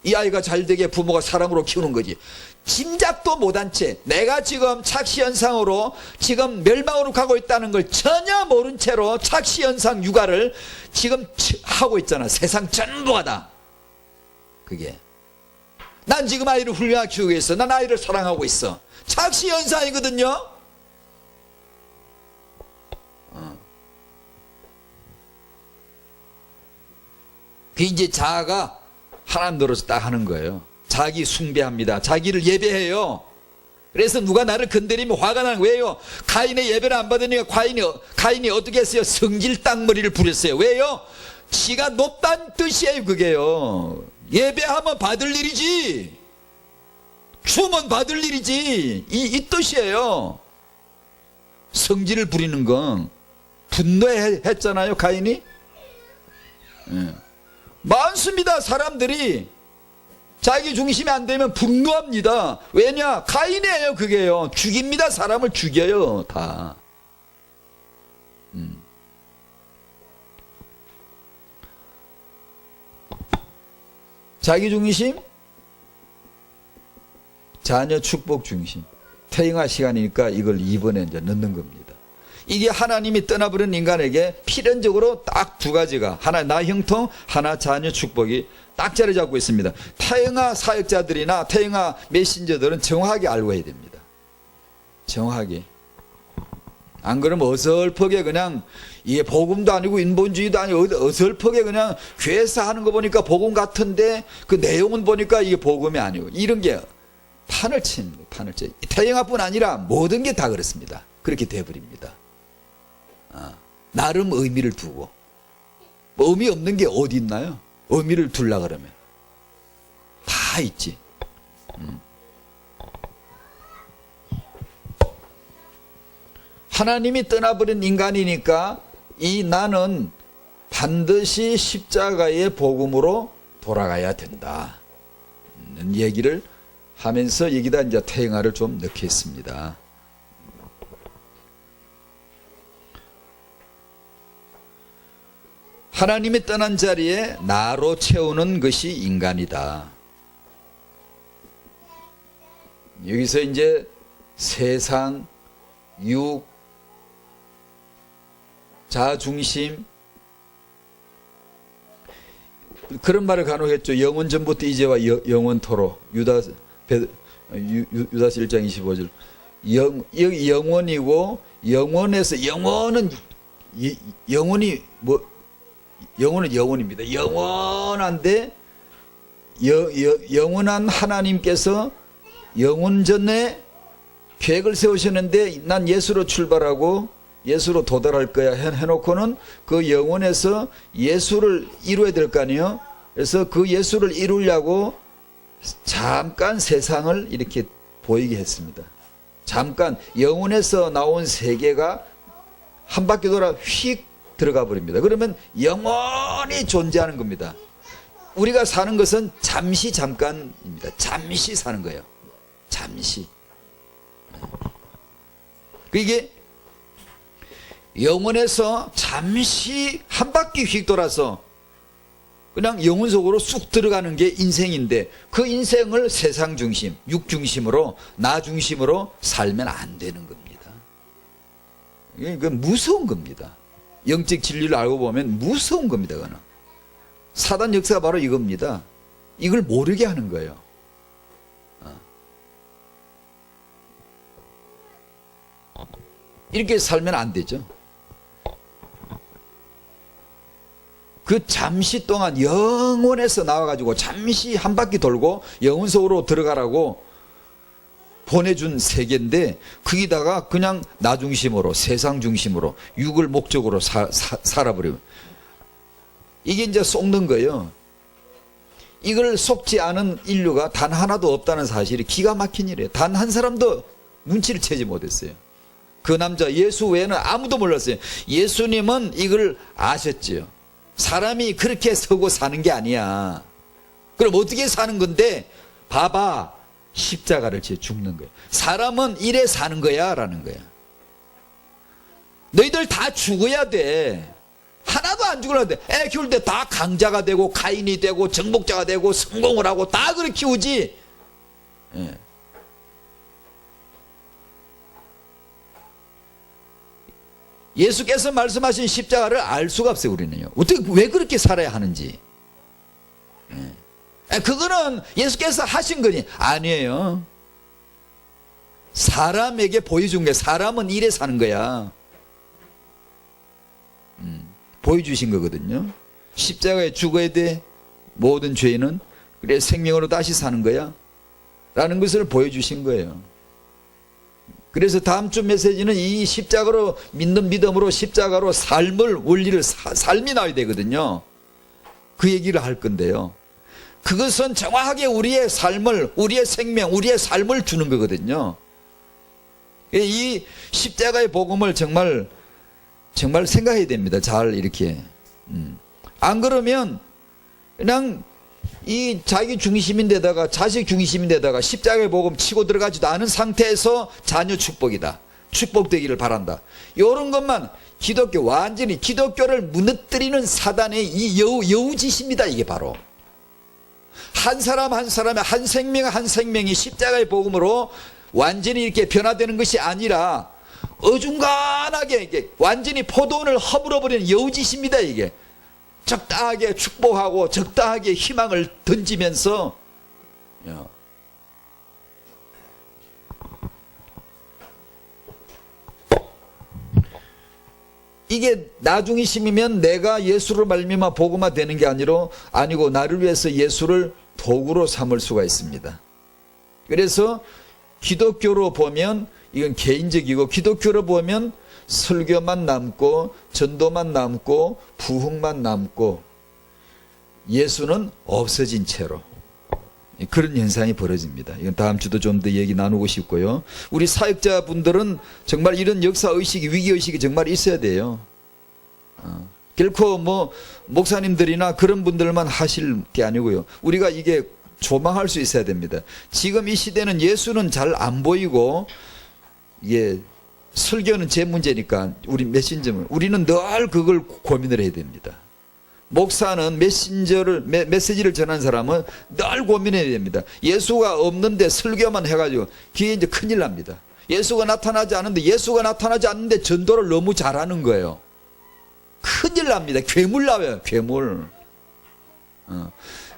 이 아이가 잘 되게 부모가 사랑으로 키우는 거지. 짐작도 못한 채 내가 지금 착시현상으로 지금 멸망으로 가고 있다는 걸 전혀 모른 채로 착시현상 육아를 지금 하고 있잖아. 세상 전부가 다 그게. 난 지금 아이를 훌륭하게 키우고 있어. 난 아이를 사랑하고 있어. 착시현상이거든요. 그 이제 자아가 하나님 노릇을 딱 하는 거예요. 자기 숭배합니다. 자기를 예배해요. 그래서 누가 나를 건드리면 화가 나는 거예요. 왜요? 가인의 예배를 안 받으니까 가인이 어떻게 했어요? 성질 땅머리를 부렸어요. 왜요? 지가 높다는 뜻이에요. 그게요. 예배하면 받을 일이지, 주면 받을 일이지, 이 뜻이에요. 성질을 부리는 건 분노했잖아요. 가인이. 예. 많습니다. 사람들이 자기 중심이 안 되면 분노합니다. 왜냐? 가인이에요. 그게요. 죽입니다. 사람을 죽여요. 다. 자기 중심, 자녀 축복 중심. 퇴행할 시간이니까 이걸 2번에 이제 넣는 겁니다. 이게 하나님이 떠나버린 인간에게 필연적으로 딱 두 가지가, 하나 나 형통, 하나 자녀 축복이 딱 자리 잡고 있습니다. 태영아 사역자들이나 태영아 메신저들은 정확하게 알고 해야 됩니다. 정확하게. 안 그러면 어설프게 그냥 이게 복음도 아니고 인본주의도 아니고 어설프게 그냥 교회에서 하는 거 보니까 복음 같은데 그 내용은 보니까 이게 복음이 아니고, 이런 게 판을 칩니다. 판을 쳐. 태영아뿐 아니라 모든 게 다 그렇습니다. 그렇게 돼버립니다. 나름 의미를 두고. 뭐 의미 없는 게 어디 있나요? 의미를 둘라 그러면 다 있지. 하나님이 떠나버린 인간이니까 이 나는 반드시 십자가의 복음으로 돌아가야 된다는 얘기를 하면서 여기다 이제 태영아를 좀 넣겠습니다. 하나님이 떠난 자리에 나로 채우는 것이 인간이다. 여기서 이제 세상, 육, 자중심, 그런 말을 간혹 했죠. 영원 전부터 이제와 영원토록. 유다서 1장 25절. 영원이고, 영원에서, 영원이 영원은 영원입니다. 영원한데 영원한 하나님께서 영원 전에 계획을 세우셨는데 난 예수로 출발하고 예수로 도달할 거야 해놓고는 그 영원에서 예수를 이루어야 될 거 아니에요. 그래서 그 예수를 이루려고 잠깐 세상을 이렇게 보이게 했습니다. 잠깐 영원에서 나온 세계가 한 바퀴 돌아 휙 들어가 버립니다. 그러면 영원히 존재하는 겁니다. 우리가 사는 것은 잠시 잠깐입니다. 잠시 사는 거예요. 잠시. 이게 영혼에서 잠시 한 바퀴 휙 돌아서 그냥 영혼 속으로 쑥 들어가는 게 인생인데, 그 인생을 세상 중심, 육 중심으로, 나 중심으로 살면 안 되는 겁니다. 이게 무서운 겁니다. 영적 진리를 알고 보면 무서운 겁니다. 그거는 사단 역사가 바로 이겁니다. 이걸 모르게 하는 거예요. 이렇게 살면 안 되죠. 그 잠시 동안 영혼에서 나와가지고 잠시 한 바퀴 돌고 영혼 속으로 들어가라고 보내준 세계인데, 거기다가 그냥 나 중심으로, 세상 중심으로, 육을 목적으로 살아버리면 이게 이제 속는 거예요. 이걸 속지 않은 인류가 단 하나도 없다는 사실이 기가 막힌 일이에요. 단 한 사람도 눈치를 채지 못했어요. 그 남자 예수 외에는 아무도 몰랐어요. 예수님은 이걸 아셨지요. 사람이 그렇게 서고 사는 게 아니야. 그럼 어떻게 사는 건데? 봐봐, 십자가를 지어 죽는 거야. 사람은 이래 사는 거야 라는 거야. 너희들 다 죽어야 돼. 하나도 안 죽어야 돼. 애 키울 때 다 강자가 되고 가인이 되고 정복자가 되고 성공을 하고 다 그렇게 키우지. 예. 예수께서 말씀하신 십자가를 알 수가 없어요. 우리는요. 어떻게, 왜 그렇게 살아야 하는지. 그거는 예수께서 하신 거니? 아니에요. 사람에게 보여준 거야. 사람은 이래 사는 거야. 보여주신 거거든요. 십자가에 죽어야 돼. 모든 죄인은. 그래 생명으로 다시 사는 거야 라는 것을 보여주신 거예요. 그래서 다음 주 메시지는 이 십자가로 믿는 믿음으로 십자가로 삶을, 원리를, 삶이 나와야 되거든요. 그 얘기를 할 건데요. 그것은 정확하게 우리의 삶을, 우리의 생명, 우리의 삶을 주는 거거든요. 이 십자가의 복음을 정말 생각해야 됩니다. 잘 이렇게. 안 그러면 그냥 이 자기 중심인데다가, 자식 중심인데다가 십자가의 복음 치고 들어가지도 않은 상태에서 자녀 축복이다, 축복되기를 바란다, 이런 것만 기독교, 완전히 기독교를 무너뜨리는 사단의 이 여우짓입니다. 이게 바로 한 사람 한 사람의, 한 생명 한 생명이 십자가의 복음으로 완전히 이렇게 변화되는 것이 아니라 어중간하게 이게 완전히 포도원을 허물어버리는 여우짓입니다. 이게 적당하게 축복하고 적당하게 희망을 던지면서 이게 나중이심이면 내가 예수로 말미암아 복음화 되는 게 아니고 나를 위해서 예수를 도구로 삼을 수가 있습니다. 그래서 기독교로 보면 이건 개인적이고, 기독교로 보면 설교만 남고 전도만 남고 부흥만 남고 예수는 없어진 채로 그런 현상이 벌어집니다. 이건 다음 주도 좀 더 얘기 나누고 싶고요. 우리 사역자분들은 정말 이런 역사의식이, 위기의식이 정말 있어야 돼요. 결코 뭐 목사님들이나 그런 분들만 하실 게 아니고요. 우리가 이게 조망할 수 있어야 됩니다. 지금 이 시대는 예수는 잘 안 보이고, 예, 설교는 제 문제니까 우리 메신저는 우리는 늘 그걸 고민을 해야 됩니다. 목사는 메시지를 전하는 사람은 늘 고민해야 됩니다. 예수가 없는데 설교만 해가지고 그게 이제 큰일 납니다. 예수가 나타나지 않는데 전도를 너무 잘하는 거예요. 큰일 납니다. 괴물 나와요. 괴물.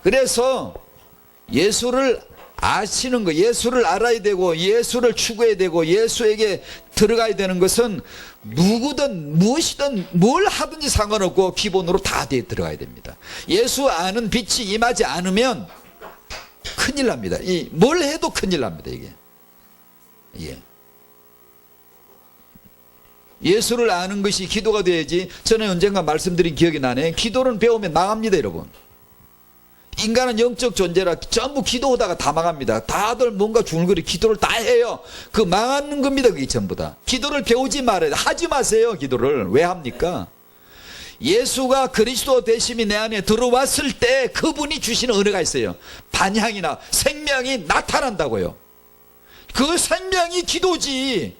그래서 예수를 아시는 거, 예수를 알아야 되고 예수를 추구해야 되고 예수에게 들어가야 되는 것은 누구든 무엇이든 뭘 하든지 상관없고 기본으로 다 들어가야 됩니다. 예수 아는 빛이 임하지 않으면 큰일 납니다. 뭘 해도 큰일 납니다. 이게. 예. 예수를 아는 것이 기도가 돼야지. 저는 언젠가 말씀드린 기억이 나네. 기도는 배우면 망합니다, 여러분. 인간은 영적 존재라 전부 기도하다가 다 망합니다. 다들 뭔가 중얼거리 기도를 다 해요. 그 망하는 겁니다. 그게 전부 다. 기도를 배우지 말아요. 하지 마세요. 기도를. 왜 합니까? 예수가 그리스도 되심이 내 안에 들어왔을 때 그분이 주시는 은혜가 있어요. 반향이나 생명이 나타난다고요. 그 생명이 기도지.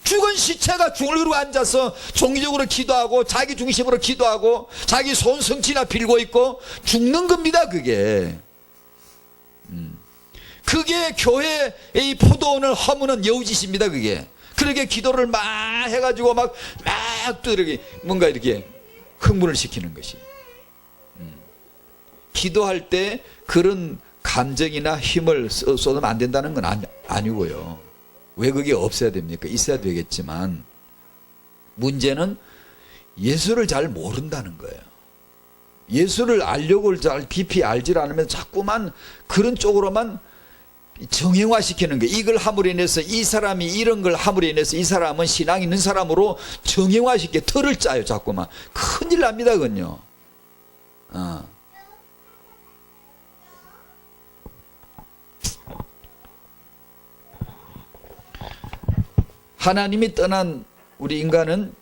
죽은 시체가 중얼거리고 앉아서 종교적으로 기도하고 자기 중심으로 기도하고 자기 손성치나 빌고 있고 죽는 겁니다. 그게 교회의 포도원을 허무는 여우짓입니다. 그게 그렇게 기도를 막 해가지고 막 또 이렇게 뭔가 이렇게 흥분을 시키는 것이, 기도할 때 그런 감정이나 힘을 쏟으면 안 된다는 건 아니고요. 왜 그게 없어야 됩니까? 있어야 되겠지만 문제는 예수를 잘 모른다는 거예요. 예수를 알려고 잘 깊이 알지 않으면 자꾸만 그런 쪽으로만 정형화시키는 거예요. 이걸 함으로 인해서 이 사람이 이런 걸 함으로 인해서 이 사람은 신앙 있는 사람으로 정형화시켜 틀을 짜요. 자꾸만 큰일 납니다. 그건요. 하나님이 떠난 우리 인간은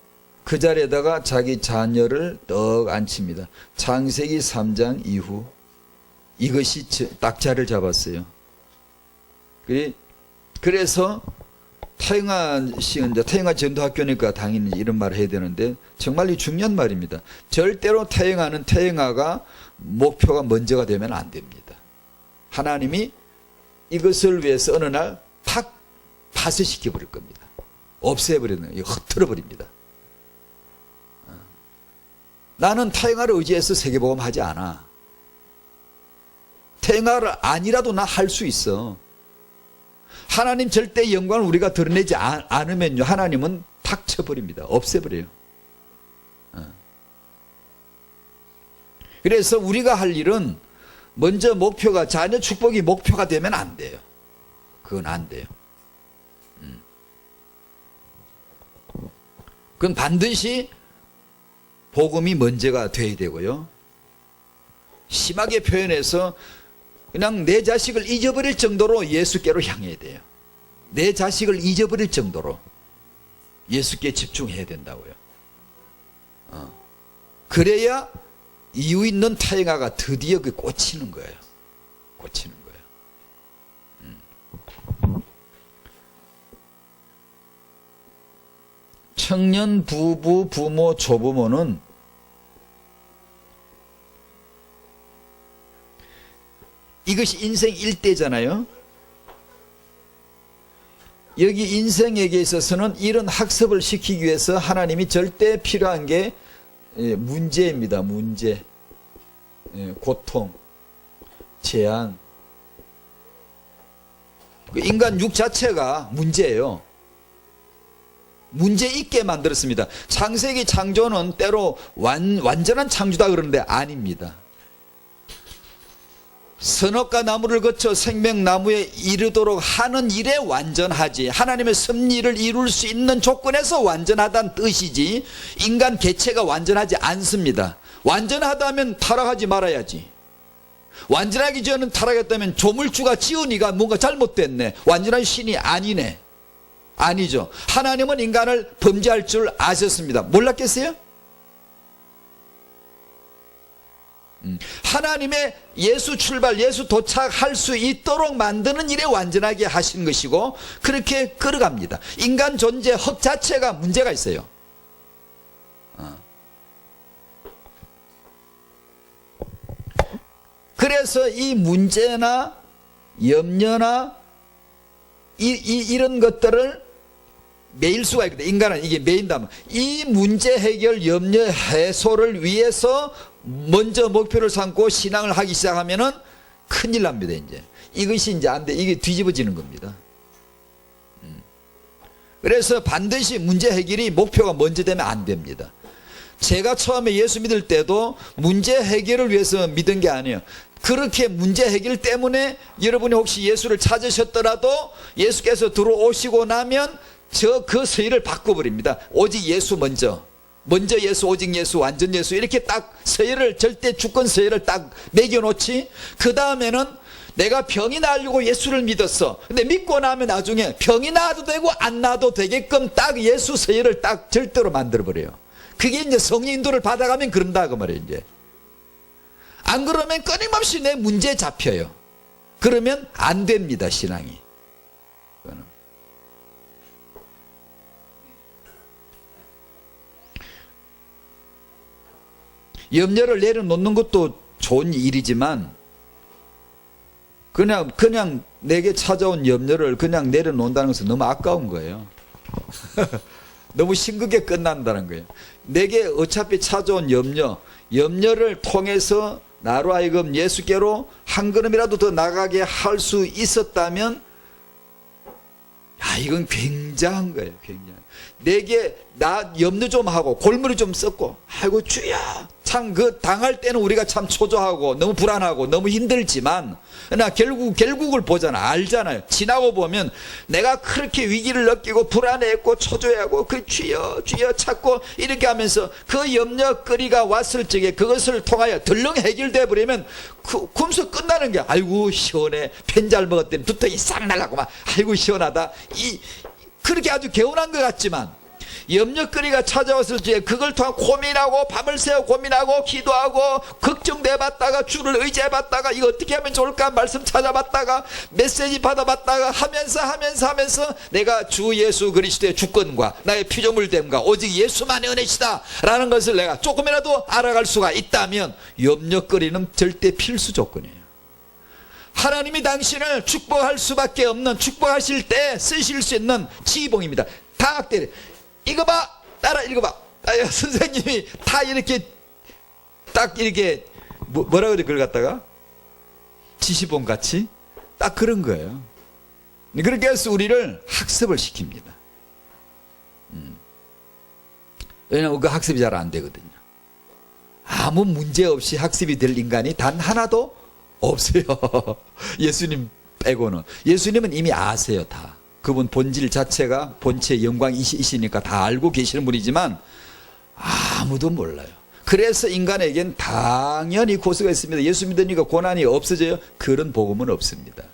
그 자리에다가 자기 자녀를 떡 앉힙니다. 창세기 3장 이후 이것이 딱 자리를 잡았어요. 그래서 태영아 씨는 이제 태영아 전도학교니까 당연히 이런 말을 해야 되는데 정말 이 중요한 말입니다. 절대로 태영아가 목표가 먼저가 되면 안 됩니다. 하나님이 이것을 위해서 어느 날 팍 파쇄시켜 버릴 겁니다. 없애버리는 거예요. 흩어져 버립니다. 나는 태영아를 의지해서 세계복음 하지 않아. 태영아를 아니라도 나 할 수 있어. 하나님 절대 영광을 우리가 드러내지 않으면요, 하나님은 탁 쳐버립니다. 없애버려요. 그래서 우리가 할 일은 먼저 목표가 자녀 축복이 목표가 되면 안 돼요. 그건 안 돼요. 그건 반드시 복음이 먼저가 돼야 되고요. 심하게 표현해서 그냥 내 자식을 잊어버릴 정도로 예수께로 향해야 돼요. 내 자식을 잊어버릴 정도로 예수께 집중해야 된다고요. 그래야 이유 있는 태영아가 드디어 그 꽂히는 거예요. 꽂히는 거예요. 청년, 부부, 부모, 조부모는 이것이 인생 일대잖아요. 여기 인생에게 있어서는 이런 학습을 시키기 위해서 하나님이 절대 필요한 게 문제입니다. 문제, 고통, 재앙. 인간 육 자체가 문제예요. 문제 있게 만들었습니다. 창세기 창조는 때로 완전한 창조다 그러는데 아닙니다. 선악과 나무를 거쳐 생명나무에 이르도록 하는 일에 완전하지, 하나님의 섭리를 이룰 수 있는 조건에서 완전하다는 뜻이지 인간 개체가 완전하지 않습니다. 완전하다면 타락하지 말아야지. 완전하기 전에 타락했다면 조물주가 지으니까 뭔가 잘못됐네. 완전한 신이 아니네. 아니죠. 하나님은 인간을 범죄할 줄 아셨습니다. 몰랐겠어요? 하나님의 예수 출발, 예수 도착할 수 있도록 만드는 일에 완전하게 하신 것이고 그렇게 끌어갑니다. 인간 존재 흙 자체가 문제가 있어요. 그래서 이 문제나 염려나 이런 것들을 매일 수가 있거든요. 인간은 이게 매인다면 이 문제 해결, 염려 해소를 위해서 먼저 목표를 삼고 신앙을 하기 시작하면은 큰일 납니다. 이것이 이제 안 돼. 이게 뒤집어지는 겁니다. 그래서 반드시 문제 해결이 목표가 먼저 되면 안 됩니다. 제가 처음에 예수 믿을 때도 문제 해결을 위해서 믿은 게 아니에요. 그렇게 문제 해결 때문에 여러분이 혹시 예수를 찾으셨더라도 예수께서 들어오시고 나면 그 서열을 바꿔버립니다. 오직 예수 먼저 예수, 오직 예수, 완전 예수, 이렇게 딱 서열을, 절대 주권 서열을 딱 매겨놓지. 그 다음에는 내가 병이 나으려고 예수를 믿었어. 근데 믿고 나면 나중에 병이 나아도 되고 안 나아도 되게끔 딱 예수 서열을 딱 절대로 만들어버려요. 그게 이제 성령 인도를 받아가면 그런다 그 말이에요. 이제 안 그러면 끊임없이 내 문제에 잡혀요. 그러면 안 됩니다. 신앙이. 염려를 내려놓는 것도 좋은 일이지만 그냥 내게 찾아온 염려를 그냥 내려놓는다는 것은 너무 아까운 거예요. 너무 싱겁게 끝난다는 거예요. 내게 어차피 찾아온 염려를 통해서 나로 하여금 예수께로 한 걸음이라도 더 나가게 할 수 있었다면, 이건 굉장한 거예요. 굉장한. 내게 나 염려 좀 하고 골머리 좀 썩고, 아이고 주여, 참 그 당할 때는 우리가 참 초조하고 너무 불안하고 너무 힘들지만, 나 결국을 보잖아. 알잖아요. 지나고 보면 내가 그렇게 위기를 느끼고 불안해했고 초조해하고 그 주여 찾고 이렇게 하면서 그 염려거리가 왔을 적에 그것을 통하여 덜렁 해결돼 버리면 금세 끝나는 게, 아이고 시원해, 펜 잘 먹었더니 두통이 싹 날라고 막 아이고 시원하다, 그렇게 아주 개운한 것 같지만, 염려거리가 찾아왔을 때 그걸 통해 고민하고 밤을 새워 고민하고 기도하고 걱정돼봤다가 주를 의지해봤다가 이거 어떻게 하면 좋을까 말씀 찾아봤다가 메시지 받아봤다가 하면서 내가 주 예수 그리스도의 주권과 나의 피조물됨과 오직 예수만의 은혜시다 라는 것을 내가 조금이라도 알아갈 수가 있다면 염려거리는 절대 필수 조건이에요. 하나님이 당신을 축복할 수밖에 없는, 축복하실 때 쓰실 수 있는 지봉입니다. 다 때려. 이거 봐, 따라 읽어봐. 선생님이 다 이렇게 딱 이렇게 뭐라 그래, 그걸 갖다가 지시본 같이 딱 그런 거예요. 그렇게 해서 우리를 학습을 시킵니다. 왜냐하면 그 학습이 잘 안 되거든요. 아무 문제 없이 학습이 될 인간이 단 하나도 없어요. 예수님 빼고는. 예수님은 이미 아세요, 다. 그분 본질 자체가 본체의 영광이시니까 다 알고 계시는 분이지만 아무도 몰라요. 그래서 인간에겐 당연히 고수가 있습니다. 예수 믿으니까 고난이 없어져요? 그런 복음은 없습니다.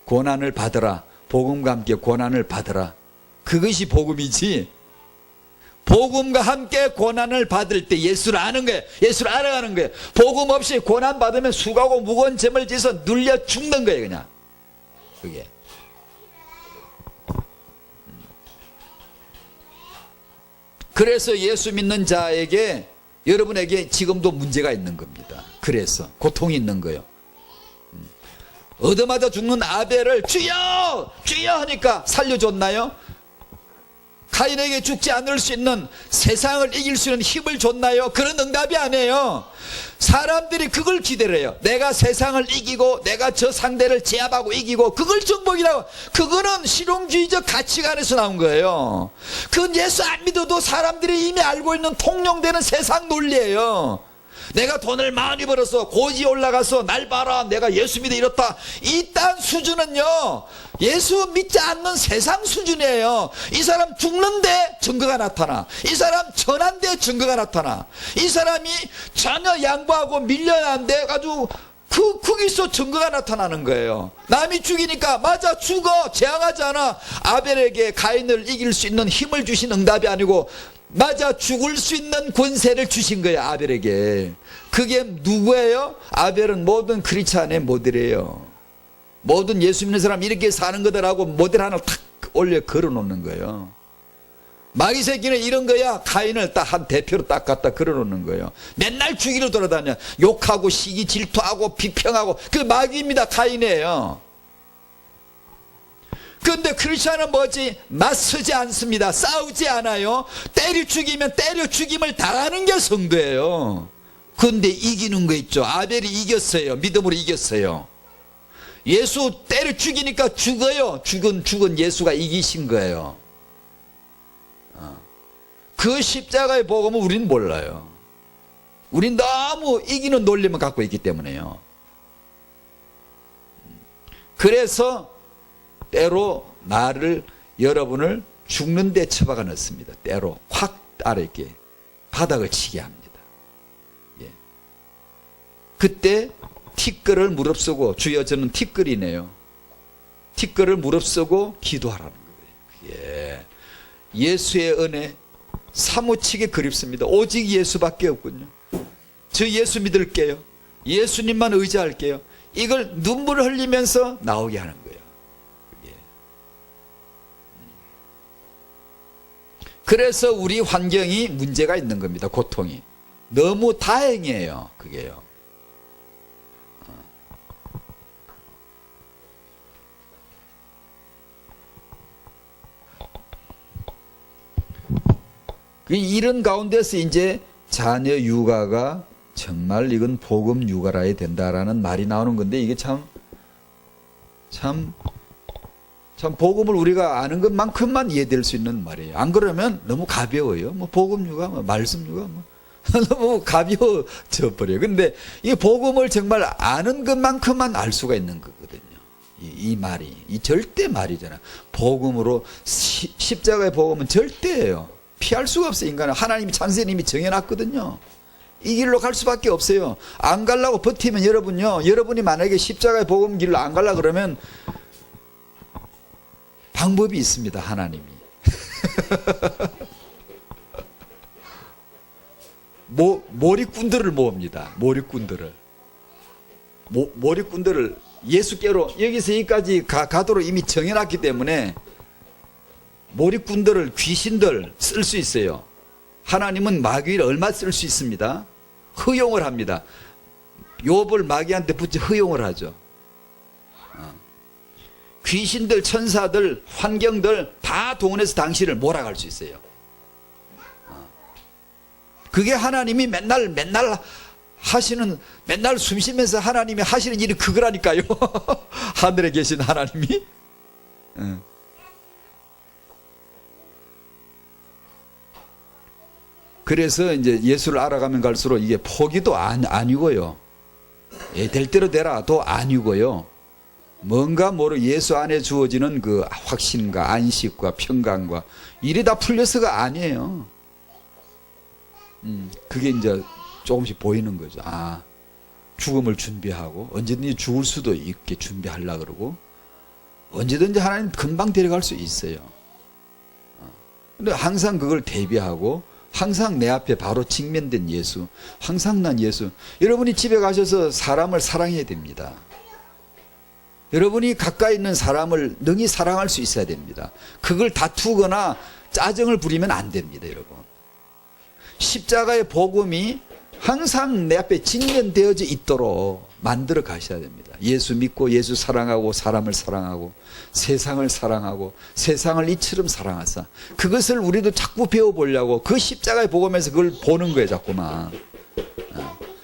고난을 받으라, 복음과 함께 고난을 받으라, 그것이 복음이지, 복음과 함께 고난을 받을 때 예수를 아는 거예요. 예수를 알아가는 거예요. 복음 없이 고난 받으면 수고하고 무거운 짐을 지서 눌려 죽는 거예요. 그냥 그게. 그래서 예수 믿는 자에게, 여러분에게 지금도 문제가 있는 겁니다. 그래서 고통이 있는 거예요. 얻어맞아 죽는 아벨을 주여 하니까 살려줬나요? 가인에게 죽지 않을 수 있는, 세상을 이길 수 있는 힘을 줬나요? 그런 응답이 아니에요. 사람들이 그걸 기대를 해요. 내가 세상을 이기고 내가 저 상대를 제압하고 이기고, 그걸 정복이라고. 그거는 실용주의적 가치관에서 나온 거예요. 그건 예수 안 믿어도 사람들이 이미 알고 있는 통용되는 세상 논리예요. 내가 돈을 많이 벌어서 고지에 올라가서 날 봐라, 내가 예수 믿어 이렇다, 이딴 수준은요 예수 믿지 않는 세상 수준이에요. 이 사람 죽는데 증거가 나타나, 이 사람 전한데 증거가 나타나, 이 사람이 전혀 양보하고 밀려난데 아주 거기서 증거가 나타나는 거예요. 남이 죽이니까 맞아 죽어, 재앙하지 않아. 아벨에게 가인을 이길 수 있는 힘을 주신 응답이 아니고 맞아 죽을 수 있는 권세를 주신 거예요, 아벨에게. 그게 누구예요? 아벨은 모든 크리스찬의 모델이에요. 모든 예수 믿는 사람 이렇게 사는 거더라고 모델 하나 탁 올려 걸어 놓는 거예요. 마귀 새끼는 이런 거야. 가인을 딱 한 대표로 딱 갖다 걸어 놓는 거예요. 맨날 죽이러 돌아다녀. 욕하고 시기 질투하고 비평하고, 그 마귀입니다. 가인이에요. 그런데 크리스찬은 뭐지? 맞서지 않습니다. 싸우지 않아요. 때려 죽이면 때려 죽임을 당하는 게 성도예요. 그런데 이기는 거 있죠. 아벨이 이겼어요. 믿음으로 이겼어요. 예수 때려 죽이니까 죽어요. 죽은 예수가 이기신 거예요. 그 십자가의 복음은 우리는 몰라요. 우린 너무 이기는 논리만 갖고 있기 때문에요. 그래서 때로 나를, 여러분을 죽는 데 처박아 넣습니다. 때로 확 따라 이렇게 바닥을 치게 합니다. 예. 그때 티끌을 무릅쓰고, 주여 저는 티끌이네요. 티끌을 무릅쓰고 기도하라는 거예요. 예. 예수의 은혜 사무치게 그립습니다. 오직 예수밖에 없군요. 저 예수 믿을게요. 예수님만 의지할게요. 이걸 눈물을 흘리면서 나오게 하는 거예요. 그래서 우리 환경이 문제가 있는 겁니다. 고통이. 너무 다행이에요. 그게요. 이런 가운데서 이제 자녀 육아가 정말 이건 복음 육아라야 된다라는 말이 나오는 건데, 이게 참 복음을 우리가 아는 것만큼만 이해될 수 있는 말이에요. 안 그러면 너무 가벼워요. 뭐 복음 육아, 뭐 말씀 육아, 뭐 너무 가벼워져 버려요. 근데 이 복음을 정말 아는 것만큼만 알 수가 있는 거거든요. 이 말이, 이 절대 말이잖아. 복음으로 십자가의 복음은 절대예요. 피할 수가 없어요. 인간은 하나님이 창세님이 정해놨거든요. 이 길로 갈 수밖에 없어요. 안 가려고 버티면 여러분이 만약에 십자가의 복음 길로 안 가려고 그러면 방법이 있습니다. 하나님이. 몰입꾼들을 모읍니다. 몰입꾼들을 예수께로 여기서 여기까지 가도록 이미 정해놨기 때문에 몰입꾼들을, 귀신들 쓸 수 있어요. 하나님은 마귀를 얼마 쓸 수 있습니다. 허용을 합니다. 욥을 마귀한테 붙여 허용을 하죠. 귀신들, 천사들, 환경들 다 동원해서 당신을 몰아갈 수 있어요. 그게 하나님이 맨날 하시는, 맨날 숨 쉬면서 하나님이 하시는 일이 그거라니까요. 하늘에 계신 하나님이. 그래서 이제 예수를 알아가면 갈수록 이게 포기도 아니고요. 될 대로 되라도 아니고요. 뭔가 모르 예수 안에 주어지는 그 확신과 안식과 평강과 일이 다 풀려서가 아니에요. 그게 이제 조금씩 보이는 거죠. 아, 죽음을 준비하고 언제든지 죽을 수도 있게 준비하려고 그러고 언제든지 하나님 금방 데려갈 수 있어요. 근데 항상 그걸 대비하고 항상 내 앞에 바로 직면된 예수, 항상 난 예수. 여러분이 집에 가셔서 사람을 사랑해야 됩니다. 여러분이 가까이 있는 사람을 능히 사랑할 수 있어야 됩니다. 그걸 다투거나 짜증을 부리면 안 됩니다, 여러분. 십자가의 복음이 항상 내 앞에 직면되어져 있도록 만들어 가셔야 됩니다. 예수 믿고 예수 사랑하고 사람을 사랑하고 세상을 사랑하고 세상을 이처럼 사랑하사. 그것을 우리도 자꾸 배워보려고 그 십자가의 복음에서 그걸 보는 거예요, 자꾸만.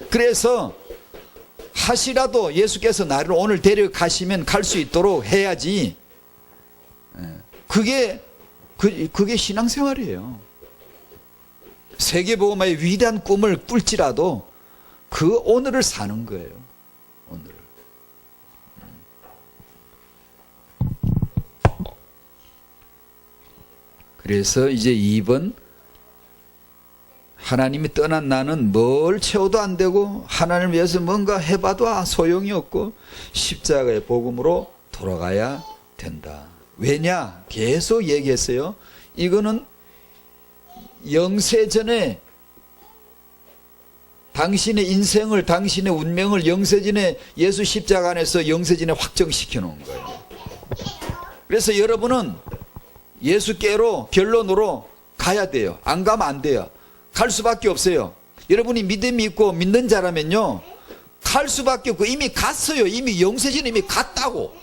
그래서 하시라도 예수께서 나를 오늘 데려가시면 갈 수 있도록 해야지. 그게 신앙생활이에요. 세계복음화의 위대한 꿈을 꿀지라도 그 오늘을 사는 거예요. 오늘을. 그래서 이제 2번, 하나님이 떠난 나는 뭘 채워도 안 되고 하나님을 위해서 뭔가 해봐도 소용이 없고 십자가의 복음으로 돌아가야 된다. 왜냐? 계속 얘기했어요. 이거는 영세전에 당신의 인생을, 당신의 운명을 영세전에 예수 십자가 안에서 영세전에 확정시켜 놓은 거예요. 그래서 여러분은 예수께로 결론으로 가야 돼요. 안 가면 안 돼요. 갈 수밖에 없어요. 여러분이 믿음이 있고 믿는 자라면요, 갈 수밖에 없고 이미 갔어요. 이미 영세전에 이미 갔다고.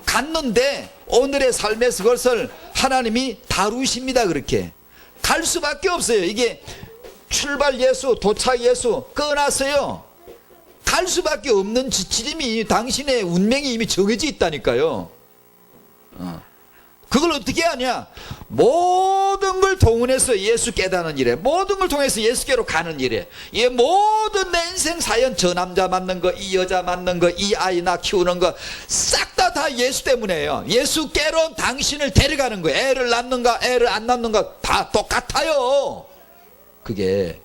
갔는데 오늘의 삶에서 그것을 하나님이 다루십니다. 그렇게 갈 수밖에 없어요. 이게 출발 예수, 도착 예수 끊어놨어요. 갈 수밖에 없는 지름이 당신의 운명이 이미 정해져 있다니까요. 그걸 어떻게 하냐? 모든 걸 동원해서 예수 깨닫는 일에, 모든 걸 통해서 예수께로 가는 일에, 이 모든 내 인생 사연, 저 남자 만난 거, 이 여자 만난 거, 이 아이 나 키우는 거 싹 다 예수 때문에요. 예수께로 당신을 데려가는 거예요. 애를 낳는가 애를 안 낳는가 다 똑같아요. 그게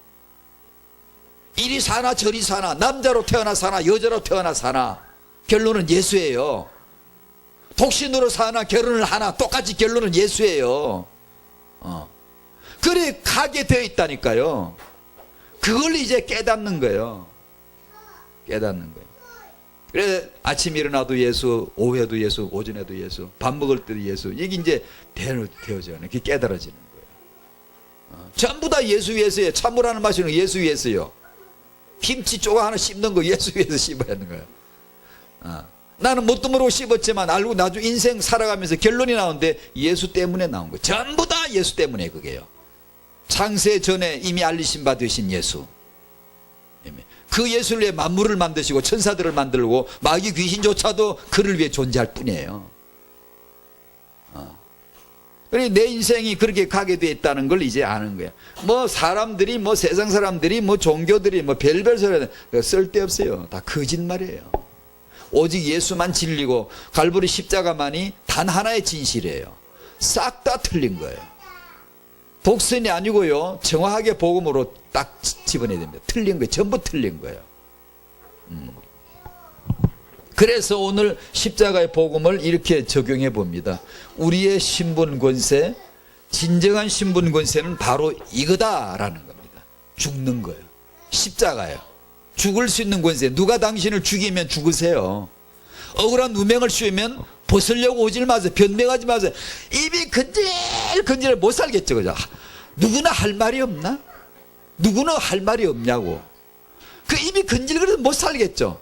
이리 사나 저리 사나, 남자로 태어나 사나 여자로 태어나 사나 결론은 예수예요. 독신으로 사나 결혼을 하나 똑같이 결론은 예수예요. 그래 가게 되어 있다니까요. 그걸 이제 깨닫는 거예요. 깨닫는 거예요. 그래 아침 일어나도 예수, 오후에도 예수, 오전에도 예수, 밥 먹을 때도 예수. 이게 이제 되어져요. 이렇게 깨달아지는 전부 다 예수 위해서예요. 찬물 하나 마시는 거 예수 위해서요. 김치 조각 하나 씹는 거 예수 위해서 씹어야 하는 거예요. 나는 못 모르고 씹었지만 알고 나중에 인생 살아가면서 결론이 나오는데 예수 때문에 나온 거예요. 전부 다 예수 때문에 그게요. 창세 전에 이미 알리신 바 되신 예수. 그 예수를 위해 만물을 만드시고 천사들을 만들고 마귀 귀신조차도 그를 위해 존재할 뿐이에요. 내 인생이 그렇게 가게 돼 있다는 걸 이제 아는 거야. 뭐 사람들이 뭐 세상 사람들이 뭐 종교들이 뭐 별별 소리 쓸데없어요. 다 거짓말이에요. 오직 예수만 진리고 갈보리 십자가만이 단 하나의 진실이에요. 싹 다 틀린 거예요. 독선이 아니고요. 정확하게 복음으로 딱 집어내야 됩니다. 틀린 거예요. 전부 틀린 거예요. 그래서 오늘 십자가의 복음을 이렇게 적용해 봅니다. 우리의 신분 권세, 진정한 신분 권세는 바로 이거다라는 겁니다. 죽는 거예요. 십자가예요. 죽을 수 있는 권세. 누가 당신을 죽이면 죽으세요. 억울한 누명을 씌우면 벗으려고 오질 마세요. 변명하지 마세요. 입이 건질건질 못 살겠죠. 그죠? 누구나 할 말이 없나? 누구나 할 말이 없냐고. 그 입이 건질거려서 못 살겠죠.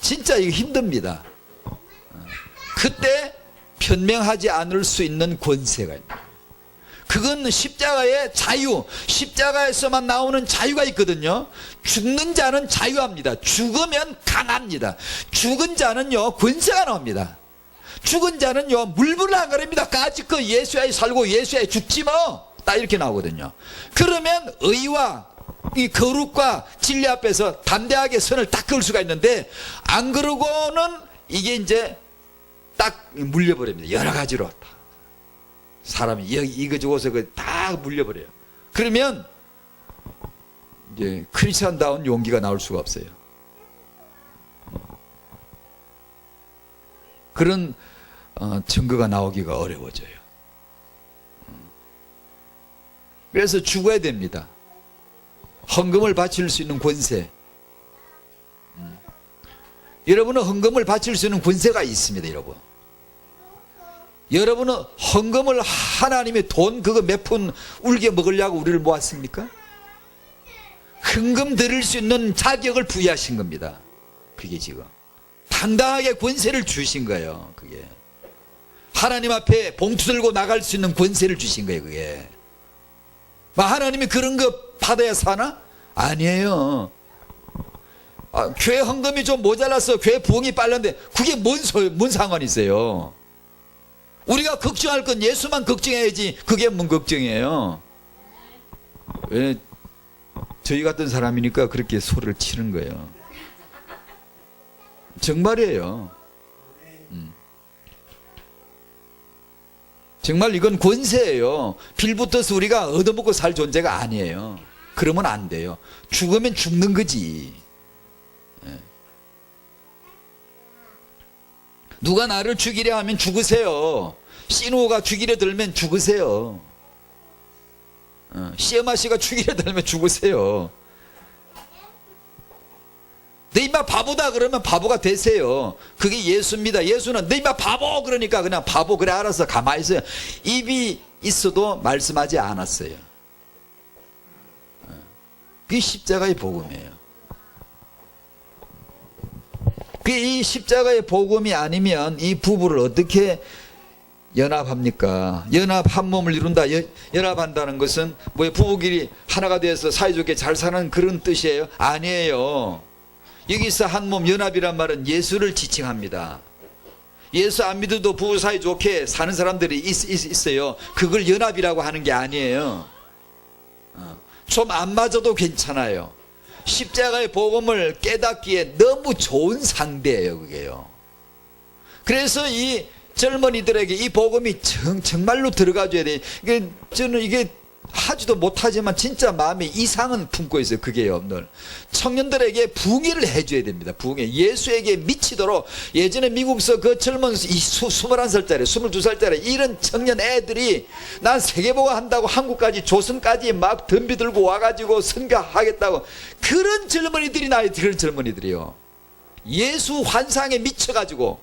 진짜 이거 힘듭니다. 그때 변명하지 않을 수 있는 권세가 있다. 그건 십자가의 자유, 십자가에서만 나오는 자유가 있거든요. 죽는 자는 자유합니다. 죽으면 강합니다. 죽은 자는요 권세가 나옵니다. 죽은 자는요 물불나가립니다. 까짓거 예수야에 살고 예수야에 죽지 뭐. 딱 이렇게 나오거든요. 그러면 의와 이 거룩과 진리 앞에서 담대하게 선을 딱 그을 수가 있는데 안 그러고는 이게 이제 딱 물려버립니다. 여러 가지로 사람이 이거 저거서 다 물려버려요. 그러면 이제 크리스찬다운 용기가 나올 수가 없어요. 그런 증거가 나오기가 어려워져요. 그래서 죽어야 됩니다. 헌금을 바칠 수 있는 권세. 여러분은 헌금을 바칠 수 있는 권세가 있습니다. 여러분은 헌금을 하나님의 돈 그거 몇 푼 울게 먹으려고 우리를 모았습니까? 헌금 드릴 수 있는 자격을 부여하신 겁니다. 그게 지금 당당하게 권세를 주신 거예요. 그게 하나님 앞에 봉투 들고 나갈 수 있는 권세를 주신 거예요. 그게 하나님이 그런 거 받아야 사나? 아니에요. 교회 헌금이 좀 모자라서 교회 부흥이 빨랐는데 그게 뭔 상관이 있어요? 우리가 걱정할 건 예수만 걱정해야지 그게 뭔 걱정이에요? 왜 저희 같은 사람이니까 그렇게 소리를 치는 거예요. 정말이에요. 정말 이건 권세예요. 빌붙어서 우리가 얻어먹고 살 존재가 아니에요. 그러면 안 돼요. 죽으면 죽는 거지. 누가 나를 죽이려 하면 죽으세요. 시누가 죽이려 들면 죽으세요. 시어마씨가 죽이려 들면 죽으세요. 너 임마 바보다 그러면 바보가 되세요. 그게 예수입니다. 예수는 너 임마 바보 그러니까 그냥 바보 그래 알아서 가만히 있어요. 입이 있어도 말씀하지 않았어요. 그게 십자가의 복음이에요. 이 십자가의 복음이 아니면 이 부부를 어떻게 연합합니까? 연합 한 몸을 이룬다. 연합한다는 것은 뭐 부부끼리 하나가 되어서 사이좋게 잘 사는 그런 뜻이에요? 아니에요. 여기서 한 몸 연합이란 말은 예수를 지칭합니다. 예수 안 믿어도 부부 사이좋게 사는 사람들이 있어요. 그걸 연합이라고 하는 게 아니에요. 좀 안 맞아도 괜찮아요. 십자가의 복음을 깨닫기에 너무 좋은 상대예요. 그게요. 그래서 이 젊은이들에게 이 복음이 정말로 들어가줘야 돼. 저는 이게 하지도 못하지만 진짜 마음에 이상은 품고 있어요. 그게요. 늘 청년들에게 붕의를 해줘야 됩니다. 붕의 예수에게 미치도록. 예전에 미국서 그 젊은 21살짜리 22살짜리 이런 청년 애들이 난 세계보고 한다고 한국까지 조선까지 막 덤비들고 와가지고 선교하겠다고. 그런 젊은이들이 나의 그런 젊은이들이요. 예수 환상에 미쳐가지고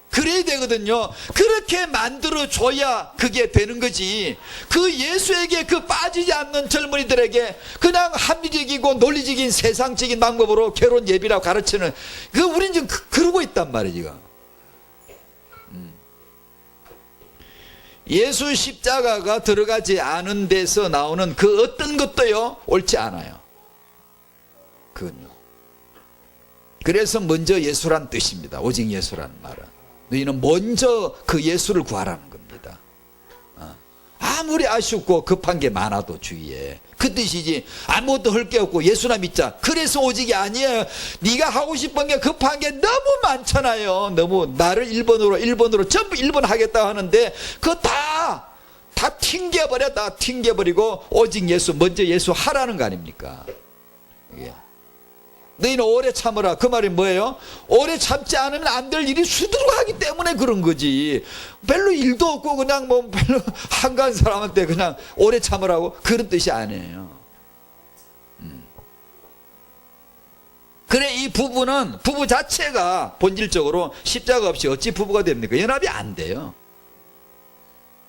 그래야 되거든요. 그렇게 만들어줘야 그게 되는 거지. 그 예수에게 그 빠지지 않는 젊은이들에게 그냥 합리적이고 논리적인 세상적인 방법으로 결혼 예비라고 가르치는, 우리는 지금 그러고 있단 말이에요, 지금. 예수 십자가가 들어가지 않은 데서 나오는 그 어떤 것도요, 옳지 않아요. 그건요. 그래서 먼저 예수란 뜻입니다. 오직 예수란 말은. 너희는 먼저 그 예수를 구하라는 겁니다. 아무리 아쉽고 급한 게 많아도 주위에 그 뜻이지, 아무것도 할 게 없고 예수나 믿자, 그래서 오직이 아니에요. 네가 하고 싶은 게 급한 게 너무 많잖아요. 너무 나를 1번으로 전부 1번 하겠다 하는데 그거 다 튕겨버려. 다 튕겨버리고 오직 예수, 먼저 예수 하라는 거 아닙니까? 예. 너희는 오래 참으라. 그 말이 뭐예요? 오래 참지 않으면 안 될 일이 수두룩하기 때문에 그런 거지. 별로 일도 없고 그냥 뭐 별로 한가한 사람한테 그냥 오래 참으라고, 그런 뜻이 아니에요. 그래, 이 부부는, 부부 자체가 본질적으로 십자가 없이 어찌 부부가 됩니까? 연합이 안 돼요.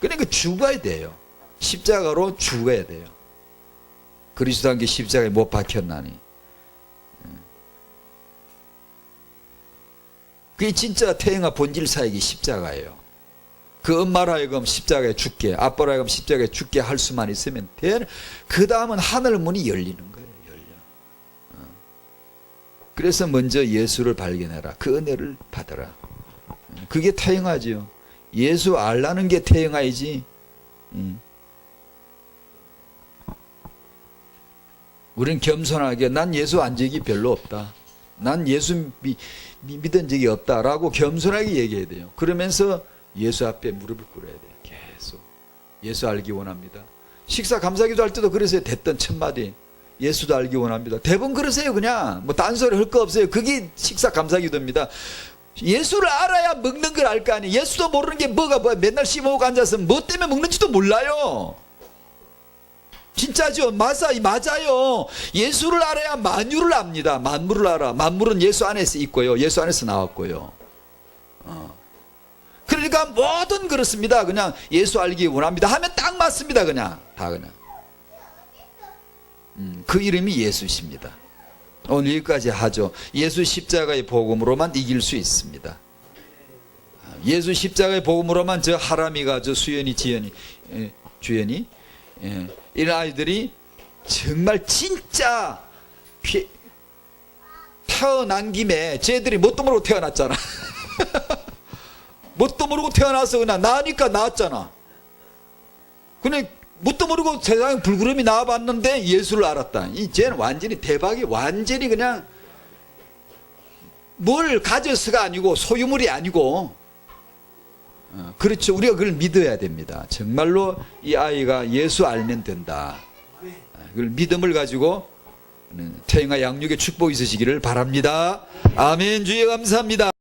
그러니까 죽어야 돼요. 십자가로 죽어야 돼요. 그리스도 한 게 십자가에 못 박혔나니. 그게 진짜 태영아 본질 사역이 십자가예요. 그 엄마로 하여금 십자가에 죽게, 아빠로 하여금 십자가에 죽게 할 수만 있으면 그 다음은 하늘 문이 열리는 거예요. 열려. 그래서 먼저 예수를 발견해라. 그 은혜를 받아라. 그게 태영아지요. 예수 알라는 게 태영아이지. 우린 겸손하게 난 예수 안 적이 별로 없다, 난 예수 믿은 적이 없다라고 겸손하게 얘기해야 돼요. 그러면서 예수 앞에 무릎을 꿇어야 돼요. 계속 예수 알기 원합니다. 식사 감사기도 할 때도 그러세요. 됐던 첫마디 예수도 알기 원합니다. 대부분 그러세요. 그냥 뭐 딴소리 할 거 없어요. 그게 식사 감사기도입니다. 예수를 알아야 먹는 걸 알 거 아니에요. 예수도 모르는 게 뭐야. 맨날 씹어먹고 앉아서 뭐 때문에 먹는지도 몰라요. 진짜죠. 맞아요. 예수를 알아야 만유를 압니다. 만물을 알아. 만물은 예수 안에서 있고요, 예수 안에서 나왔고요. 그러니까 뭐든 그렇습니다. 그냥 예수 알기 원합니다 하면 딱 맞습니다. 그냥 다 그냥. 그 이름이 예수십니다. 오늘 여기까지 하죠. 예수 십자가의 복음으로만 이길 수 있습니다. 예수 십자가의 복음으로만 저 하람이가, 저 수연이, 지연이, 주연이, 이런 아이들이 정말 진짜 태어난 김에 쟤들이 뭣도 모르고 태어났잖아. 뭣도 모르고 태어나서 그냥 나니까 나왔잖아. 그냥 뭣도 모르고 세상에 불구름이 나와봤는데 예수를 알았다. 쟤는 완전히 대박이, 완전히 그냥 뭘 가져서가 아니고 소유물이 아니고. 그렇죠. 우리가 그걸 믿어야 됩니다. 정말로 이 아이가 예수 알면 된다. 그걸 믿음을 가지고 태영아 양육의 축복이 있으시기를 바랍니다. 아멘. 주여 감사합니다.